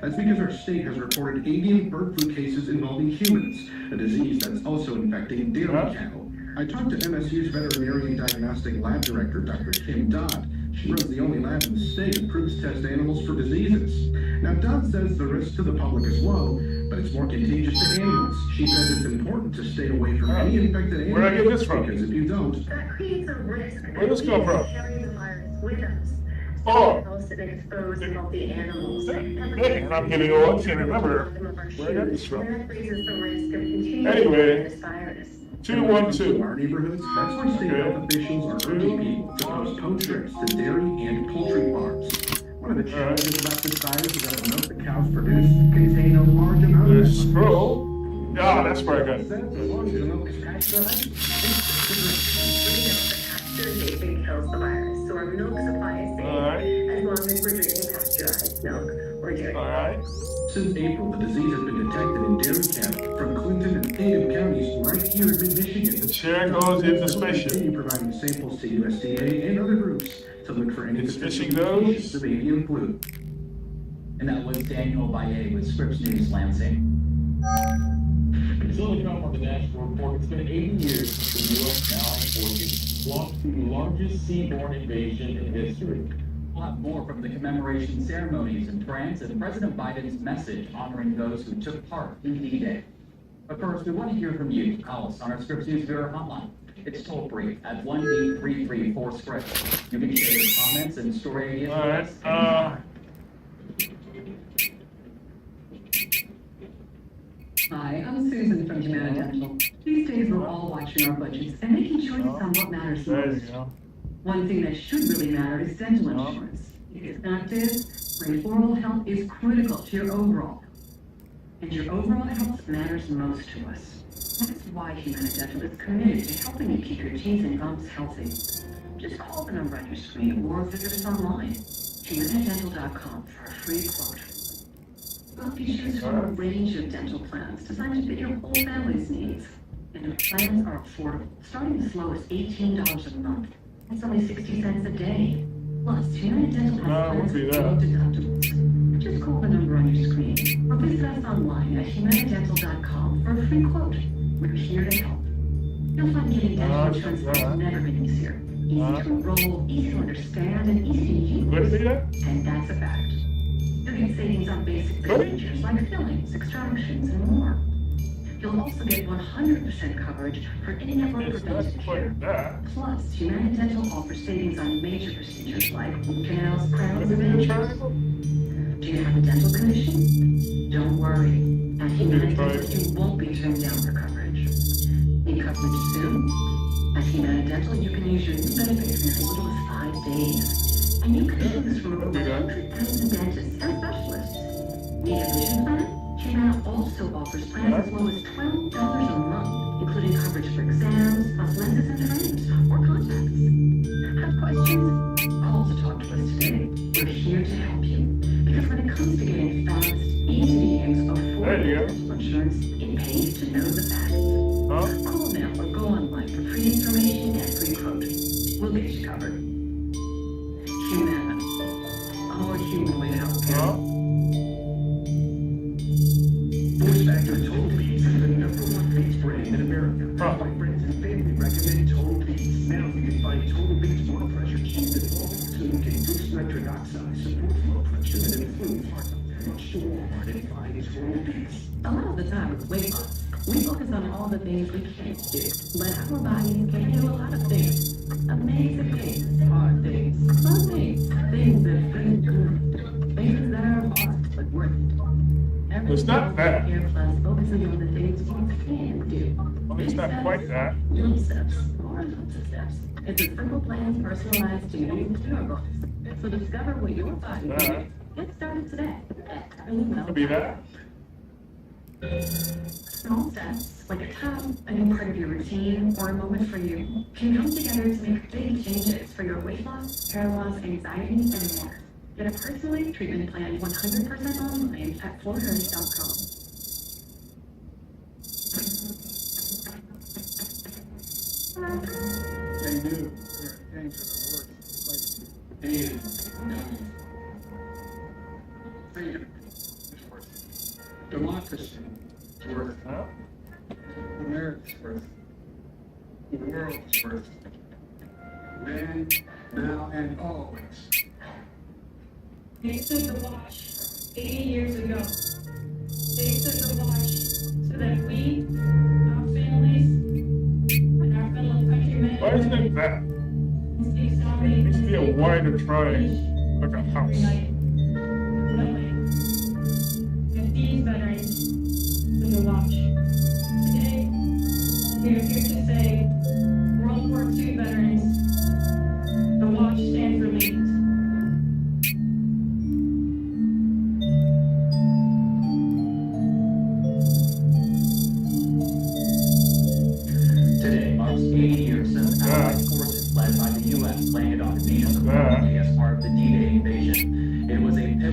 That's because our state has reported avian bird flu cases involving humans, a disease that's also infecting dairy cattle. I talked to MSU's veterinary diagnostic lab director, Dr. Kim Dodd. She runs the only lab in the state that proves test animals for diseases. Now, Dodd says the risk to the public is low, but it's more contagious to animals. She says it's important to stay away from any infected animals. Where'd I get this from? Because if you don't, that creates a risk. Where'd this come from? Carrying the virus with us. Oh. Most of it exposed in healthy animals. And I'm getting old, I can't remember where I got this from. That raises the risk of continuing Anyway, this virus. 212. In our neighborhoods, that's why state health officials are urging people to postpone trips to dairy and poultry farms. One of the challenges about this virus is that the milk that cows produce contain a large amount of There's scroll. Yeah, that's where I got it. As long as the milk is pasteurized, We know that pasteurization kills the virus, so our milk supply is safe as long as we're drinking pasteurized pasteurized milk or dairy. All right. Since April, the disease has been detected in Dairy County, from Clinton and Tatum counties right here in Michigan. The chair goes in the spaceship. Continue providing samples to USDA and other groups to look for any It's fishing mutations those. of avian flu. And that was Daniel Baye with Scripps News Lansing. Still to come on the National Report, it's been 80 years since the U.S. now launched the largest seaborne invasion in history. We'll have more from the commemoration ceremonies in France and President Biden's message honoring those who took part in D-Day. But first, we want to hear from you. Call us on our Scripps News Viewer hotline. It's toll free at 1-833-4-SCRIPPS. You can share your comments and story ideas. All right. Hi, I'm Susan from Humana Dental. These days we're all watching our budgets and making choices on what matters There you most. go. One thing that should really matter is dental insurance. Because fact is, great oral health is critical to your overall health. And your overall health matters most to us. That's why Humana Dental is committed to helping you keep your teeth and gums healthy. Just call the number on your screen or visit us online, humanadental.com for a free quote. Help you choose from a range of dental plans designed to fit your whole family's needs. And our plans are affordable, starting as low as $18 a month. That's only 60 cents a day. Plus, Humana Dental has plans with low deductibles. Just call the number on your screen or visit us online at humanadental.com for a free quote. We're here to help. You'll find getting dental insurance has never been easier. Easy to enroll, easy to understand, and easy to use. And that's a fact. You'll get savings on basic procedures like fillings, extractions, and more. You'll also get 100% coverage for in-network preventive care. Plus, Humana Dental offers savings on major procedures like root canals, crowns, and manicures. Do you have a dental condition? Don't worry. At Humana Dental, you won't be turned down for coverage. Need coverage soon? At Humana Dental, you can use your new benefits in as little as 5 days. And you can choose from over 100,000 dentists and specialists. Need a vision plan? Humana also offers plans as low as $12 a month, including coverage for exams, plus lenses and frames, or contacts. Have questions? Call to talk to us today. We're here to help you. Because when it comes to getting fast, easy to use, affordable dental insurance, it pays to know the facts. Call now or go online for free information and free quote. We'll get you covered. Humana. Our human way to help care. Force Factor Total Beats is the #1 face brand in America. That's why friends and family recommend Total Beats. Now you can find Total Beats blood pressure cheap and low, so you can boost nitric oxide, support blood pressure, and improve heart health. Rush to Walmart and find Total Beats. A lot of the time with weight loss, we focus on all the things we can't do. But our bodies can do a lot of things. Amazing things, hard things, fun things, things that feel good, things that are hard but worth it. It's not that. Care Plus focuses on the things you can do. Well, it's not quite that. Little steps or lots of steps. It's a simple plan personalized to you and your goals. So discover what your body can do. Get started today. Could be that. Small steps, like a tub, a new part of your routine, or a moment for you, can come together to make big changes for your weight loss, hair loss, anxiety, and more. Get a personalized treatment plan 100% online at florhurst.com. They knew their intentions were working. And freedom is worth it. Democracy is worth it. America's worth it. The world is worth it. Then, now, and always. They took the watch 80 years ago. They took the watch so that we, our families, and our fellow countrymen. Why isn't it that? It needs to be a wider triangle, like a house. And these veterans took the watch. Today, we are here to say, World War II veterans, the watch stands relieved. Today marks 80 years since Allied forces led by the U.S. landed on the nation's colony as part of the D-Day invasion. It was a pivotal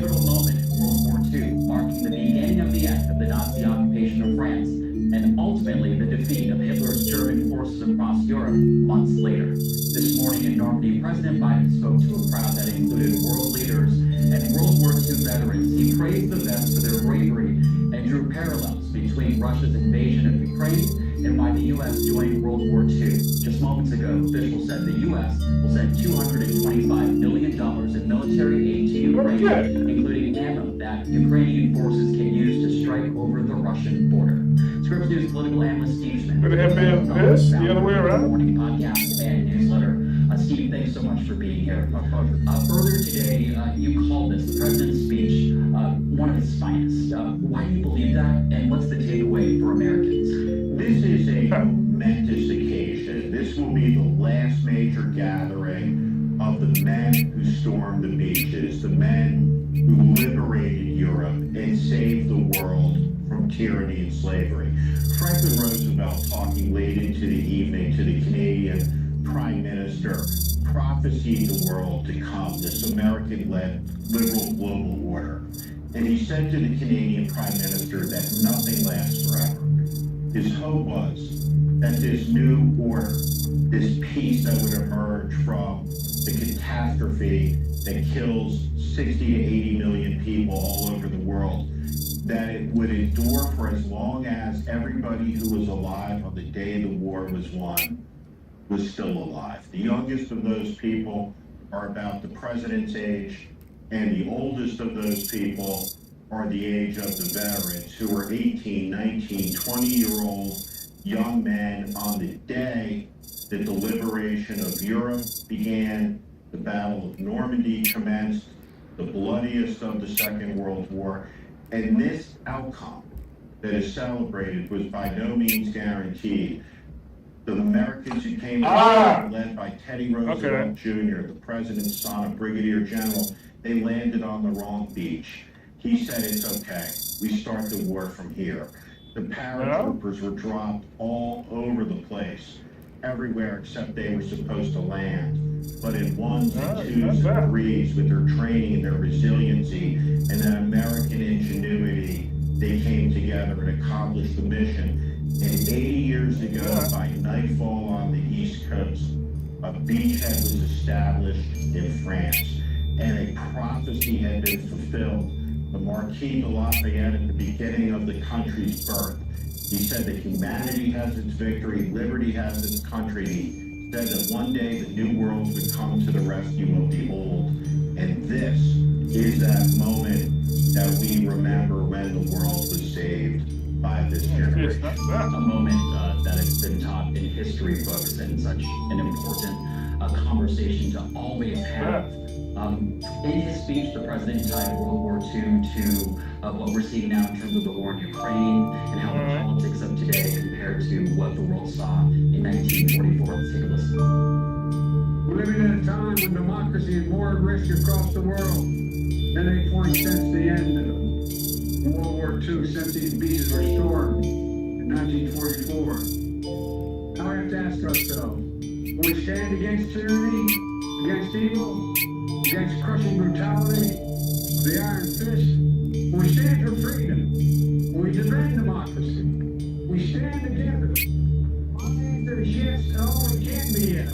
the Nazi occupation of France, and ultimately the defeat of Hitler's German forces across Europe months later. This morning in Normandy, President Biden spoke to a crowd that included world leaders and World War II veterans. He praised the vets for their bravery and drew parallels between Russia's invasion of Ukraine and why the U.S. joined World War II. Just moments ago, officials said the U.S. will send $225 million in military aid to Ukraine, including ammo that Ukrainian forces can use to strike over the Russian border. Scripps News political analyst Steve Smith. Could it have been this the other way around? Morning podcast and newsletter. Steve, thanks so much for being here. Earlier today, you called this, the president's speech, one of his finest. Why do you believe that, and what's the takeaway for Americans? This is a momentous occasion. This will be the last major gathering of the men who stormed the beaches, the men who liberated Europe and saved the world from tyranny and slavery. Franklin Roosevelt, talking late into the evening to the Canadian Prime Minister, prophesied the world to come, this American-led liberal global order. And he said to the Canadian Prime Minister that nothing lasts forever. His hope was that this new order, this peace that would emerge from the catastrophe that kills 60 to 80 million people all over the world, that it would endure for as long as everybody who was alive on the day the war was won was still alive. The youngest of those people are about the president's age, and the oldest of those people are the age of the veterans, who are 18, 19, 20-year-old young men on the day that the liberation of Europe began, the Battle of Normandy commenced, the bloodiest of the Second World War. And this outcome that is celebrated was by no means guaranteed. The Americans who came led by Teddy Roosevelt Jr., the president's son, a brigadier general, they landed on the wrong beach. He said, it's okay, we start the war from here. The paratroopers were dropped all over the place, everywhere except they were supposed to land. But in ones and twos and threes, with their training and their resiliency and that American ingenuity, they came together and accomplished the mission. And 80 years ago, by nightfall on the East Coast, a beachhead was established in France, and a prophecy had been fulfilled. The Marquis de Lafayette, at the beginning of the country's birth, he said that humanity has its victory, liberty has its country. He said that one day the new world would come to the rescue of the old. And this is that moment that we remember when the world was saved by this generation. A moment that has been taught in history books and such an important conversation to always have. In his speech, the president tied World War II to what we're seeing now in terms of the war in Ukraine and how the politics of today compared to what the world saw in 1944. Let's take a listen. We're living in a time when democracy is more at risk across the world than any point since the end of World War II, since these beaches were stormed in 1944. Now we have to ask ourselves, will we stand against tyranny, against evil, against crushing brutality, the iron fist? Will we stand for freedom? Will we defend democracy? We stand together. All the answer is yes, and all it can be yes.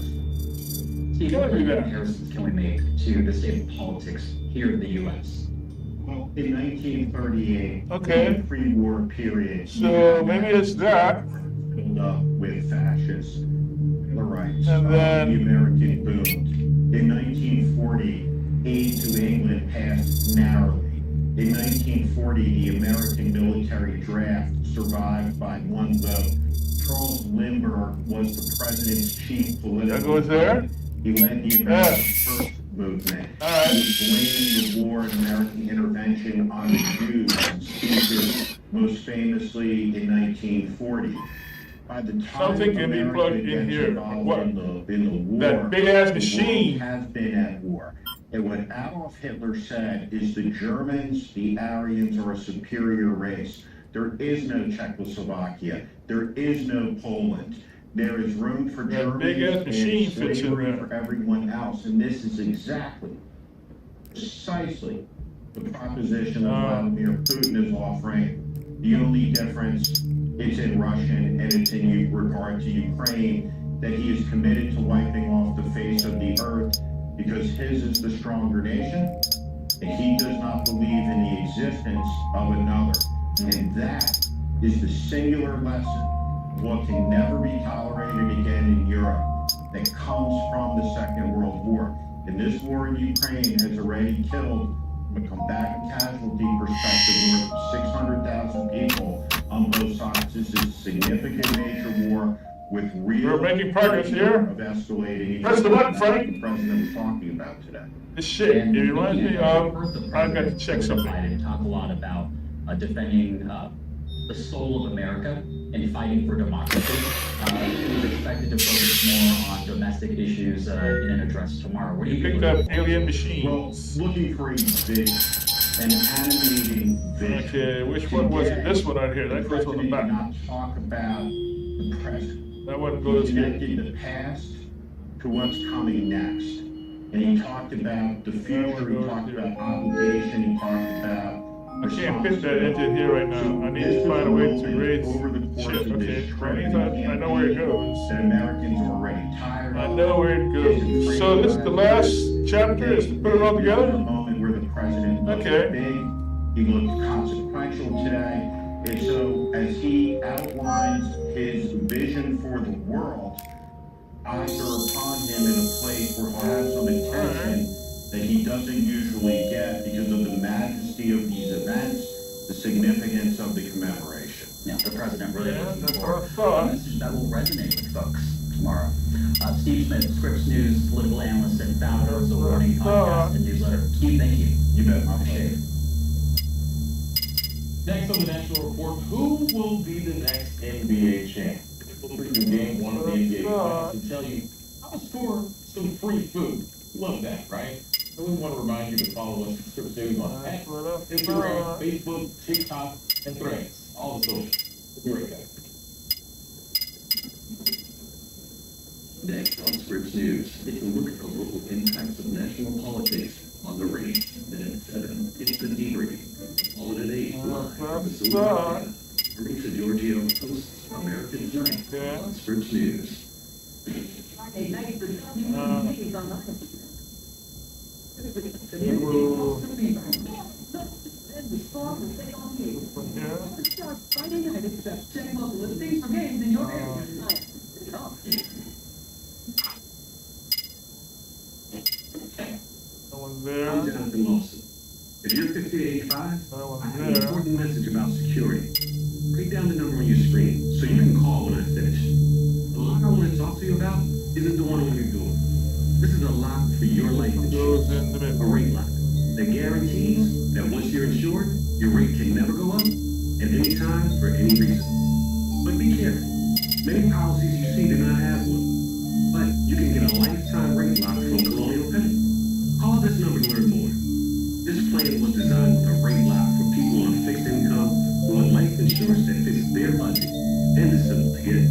Steve, what comparisons can we make to the state of politics here in the U.S.? Well, in 1938, the pre-war period, so maybe it's that. Filled up with fascists, the rights, and then the American boomed. In 1940, aid to England passed narrowly. In 1940, the American military draft survived by one vote. Charles Lindbergh was the president's chief political opponent. He led the American First Movement. He blamed the war and American intervention on the Jews, speeches most famously in 1940. By the time something can be plugged in here. What? In the war, that big ass machine has been at war. And what Adolf Hitler said is the Germans, the Aryans, are a superior race. There is no Czechoslovakia. There is no Poland. There is room for Germany and slavery for everyone else. And this is precisely the proposition that Vladimir Putin is offering The only difference, it's in Russian and it's in regard to Ukraine, that he is committed to wiping off the face of the earth because his is the stronger nation, and he does not believe in the existence of another. And that is the singular lesson of what can never be tolerated again in Europe that comes from the Second World War. And this war in Ukraine has already killed, from a combatant casualty perspective, more than 600,000 people on both sides. This is a significant major war with real We're making progress here. of escalating. Press the button, Frank. The president was talking about today. This shit, it reminds me of, I've got to check something. Biden talk a lot about defending the soul of America and fighting for democracy. He's expected to focus more on domestic issues in an address tomorrow. What do you picked think? up alien machines. Well, looking for a vision, an animating vision. Okay, which one was it? This one right here. That goes on the back. Not talk about the present. That one goes here. Connected the past to what's coming next. And he talked about the future, he talked about obligation, he talked about I can't fit that into here right now. I need to find a way to raise shit. Okay, I know where it goes. That Americans are already tired I know where it goes. So this is the last chapter, is to put it all together? The moment where the president looked big, he looked consequential today. And so as he outlines his vision for the world, eyes are upon him in a place where he'll have some attention that he doesn't usually get because of the majesty of these events, the significance of the commemoration. Yeah, the president really looking for a message that will resonate with folks tomorrow. Steve Smith, Scripps News political analyst and founder of the Warning podcast and newsletter. Steve, thank you. You bet, my appreciate it. Next on the National Report, who will be the next NBA champ? We'll preview game one of the NBA finals and tell you how to score some free food. Love that, right? So we want to remind you to follow us at Scripps News on X, Instagram, Facebook, TikTok, and Threads. All the socials. We'll be right back. Next on Scripps News, it's a look at the local impacts of national politics on the range. Then at 7, it's the debrief. All at 8, live from the Silver Marisa Giorgio hosts American Tonight on Scripps News. There. I'm Jonathan Lawson. If you're 50 to 85, I have an important message about security. Write down the number on your screen so you can call when I finish. The lock I want to talk to you about isn't the one on your door. This is a lock for your life insurance. A rate lock that guarantees that once you're insured, your rate can never go up at any time for any reason. But be careful. Many policies you see do not have one. But you can get a lifetime rate lock from Colonial Penn. Call this number to learn more. This plan was designed with a rate lock for people on fixed income who want life insurance that fits their budget and is simple to get.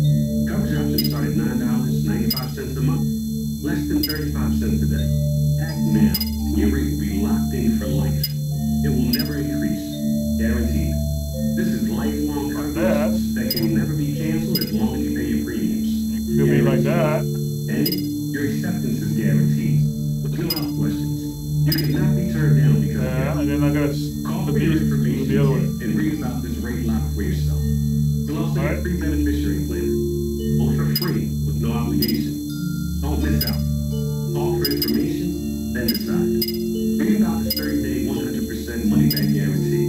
Coverage options start at $9.95 a month, less than 35 cents a day. Act now, and your rate will be locked in for life. It will never increase, guaranteed. This is lifelong coverage that can never be canceled as long as you pay your premiums. It could be like that. And your acceptance is guaranteed. With no health questions. You cannot be turned down because and then I got call for your information the other way and read about this rate lock for yourself. You'll also get a free beneficiary plan. Both for free with no obligation. Don't miss out. Call for information, then decide. Read about this 30-day 100% money back guarantee.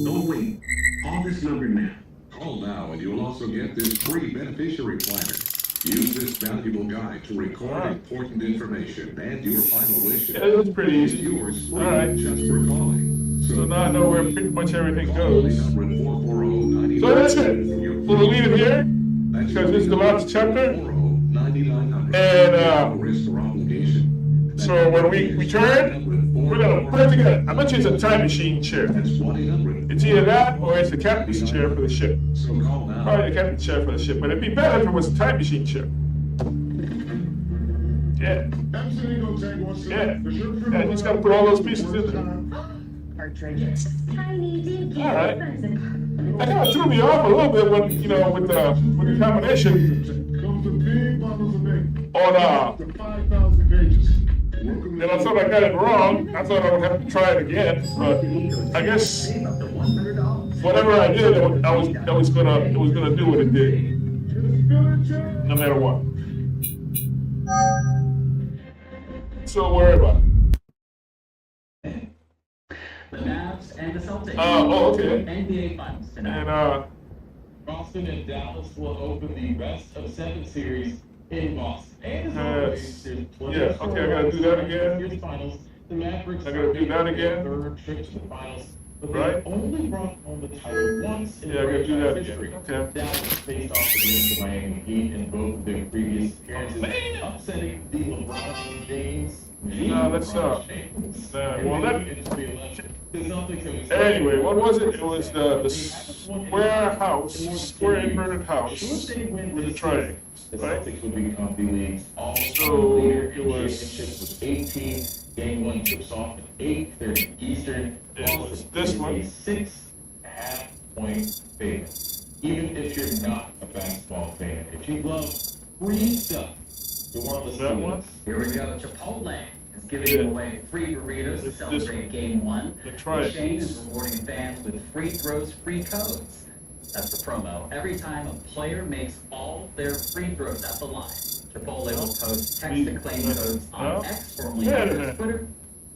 Don't wait. Call this number now. Call now and you'll also get this free beneficiary planner. Use this valuable guide to record important information and your final wishes. Yeah, that's pretty easy. Yours free just for calling. So now I know where pretty much everything goes. So that's it. So we'll leave it here because this is the last chapter. And so when we return, we're gonna put it together. I bet you it's a time machine chair. It's either that or it's the captain's chair for the ship. Probably the captain's chair for the ship, but it'd be better if it was a time machine chair. Yeah. Yeah, you just gotta put all those pieces in there. Partridge. Tiny dinky. All right. That kind of threw me off a little bit when, you know, with the combination on and I thought I got it wrong. I thought I would have to try it again, but I guess whatever I did, it was gonna do what it did, no matter what. So worry about it. The Mavs and the Celtics. Okay. NBA Finals tonight. And Boston and Dallas will open the best of 7 series in Boston. And as always, there's plenty of I gotta do that again. Here's the finals. The Mavericks I gotta do that again. third trip to the finals. But right? they only brought home the title once in I gotta do that history. again. Okay. Dallas faced off against the Miami Heat in both of their previous appearances, upsetting the LeBron James. No, that's not. Well, that. Anyway, what was it? It was the square inverted house with the triangles, right? So it was 18. Game 1 tips off at 8:30 Eastern. It was this one. 6.5 point favorite. Even if you're not a basketball fan, if you love free stuff, New Orleans that one. Here we go. Chipotle is giving away free burritos to celebrate Game 1. The chain is rewarding fans with free throws, free codes. That's the promo. Every time a player makes all their free throws at the line, Chipotle will post text and claim codes on X, formerly known as Twitter.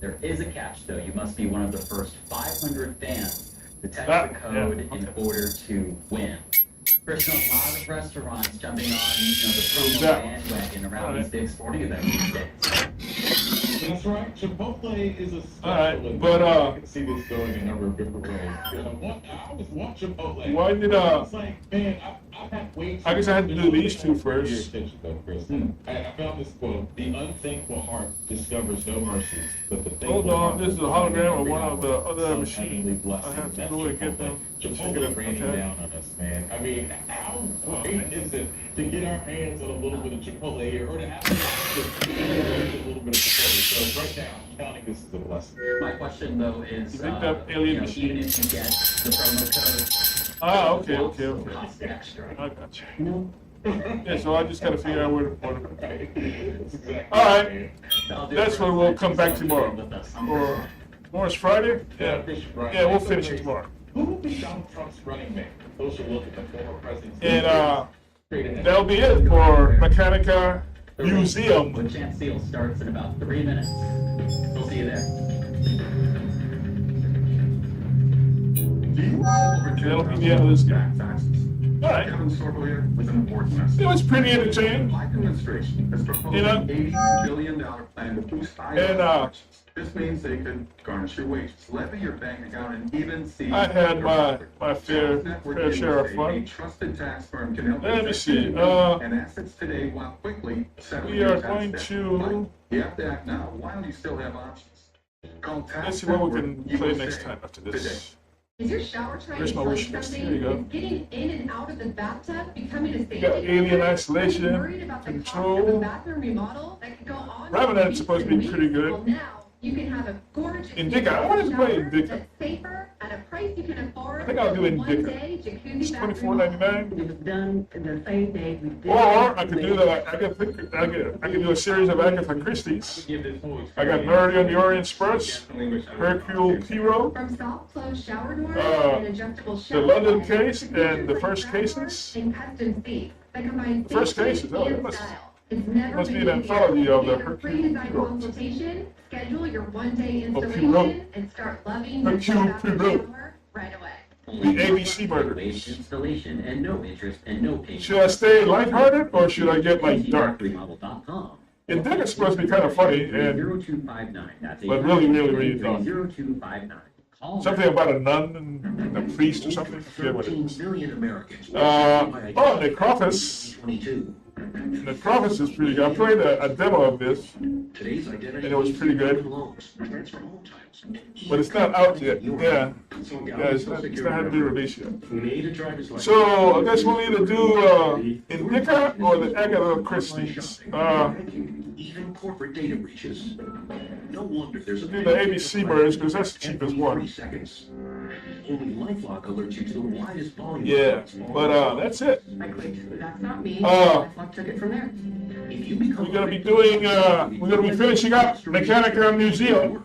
There is a catch, though. You must be one of the first 500 fans to text the code in order to win. There's a lot of restaurants jumping on, the promo bandwagon around these big sporting events these days. That's right. Chipotle is a special. All right, but I can see this going a number of different ways. I always want Chipotle. Why did It's like, man, I've had way too I guess I had to do these two first. Your attention, though, Chris. I found this quote: "The unthankful heart discovers no mercy, but the thankful Hold on, heart this is a hologram of one of the other machines. I blessing." have to go and get them. Chipotle raining down on us, man. I mean, how great is it to get our hands on a little bit of Chipotle here, or to have a little bit of Chipotle? So right now, I'm counting this as a blessing. My question, though, is, You think that alien machine? even if you get the promo code, Okay. cost extra. I got you. Yeah, so I just gotta figure out where to put it. Exactly. All right, that's what we'll come back tomorrow. Or tomorrow's Friday? Yeah, we'll finish it tomorrow. Who will be Donald Trump's running mate? Those who look at the former president's. And that'll be it for Machinika Museum. The Champ Seal starts in about 3 minutes. We'll see you there. That'll be the end of this game. All right. Kevin Sorbo here with an important message. It was pretty entertaining. The Biden administration has proposed an $80 billion plan to boost IRS. This means they could garnish your wages, levy your bank account, and even see. I had my fair share of fun. A trusted tax firm can help. Let me see. And assets today while quickly settling We your are tax going debt. to. You have to act now while you still have options. Call Tax Let's see what we Network can play USA next time after this. Is your shower trying Where's to my tell wish you list? something? Here you go. Is getting in and out of the bathtub becoming a safety You got alien hazard? isolation, Are you worried about the cost of a control. bathroom remodel that could go on? Revenant's supposed to be pretty good. Well, now you can have a gorgeous Indica. I wanted to play Indica. that's safer at a price you can afford. I think I'll do Indica. One-day jacuzzi It's bathroom $24.99. It was done the same day we did. Or I could do I could do a series of Agatha Christie's. I got Murder on the Orient Express, Hercule Poirot, From soft close shower doors and adjustable the shelves London to case, and the feature-rich first shower cases. and custom seats that combine The first safety cases, oh, and it must- style. It's never must be been an anthology easier. of the Get a free Hercule design Poirot. consultation, schedule your one-day Poirot. installation, and start loving your Hercule bathroom Poirot. shower right away. The ABC burgers. Installation and no interest and no payment. Should I stay lighthearted or should I get like dark? Remodel.com. Indica's supposed to be kind of funny and 0259. That's but really dark. 0259. Call Something about a nun and a priest or something. I forget what it is. 13 million Americans. Nick Crawfus. 22. And the Prophecy is pretty good. I played a demo of this, and it was pretty good. But it's not out yet. Yeah, it's not had to be released yet. So I guess we'll either do Indica or the Agatha Christie's. Even corporate data breaches. No wonder there's do the ABC merge because that's the cheapest one. Seconds. Only LifeLock alerts you to the widest volume. Yeah, but that's it. That's not me. LifeLock took it from there. We're gonna be doing. We're gonna be finishing up Machinika Museum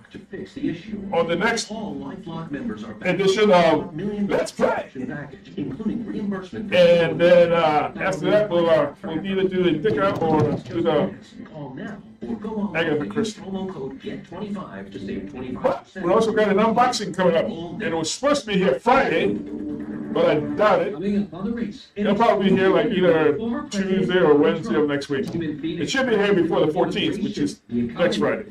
on the next edition of Let's Play. And then after that, we'll either do Indica or do the Agatha Christie. But we also got an unboxing coming up, and it was supposed to be here Friday, but I doubt it. It'll probably be here like either Tuesday or Wednesday of next week. It should be here before the 14th, which is next Friday.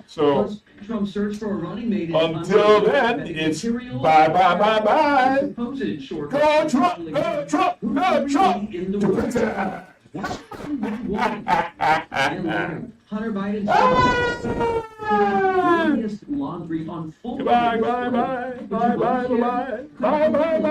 So until then, it's bye bye bye bye. Go Trump! Go Trump! Go Trump! Hunter Biden's log brief on full. Bye bye bye bye bye bye bye bye bye bye.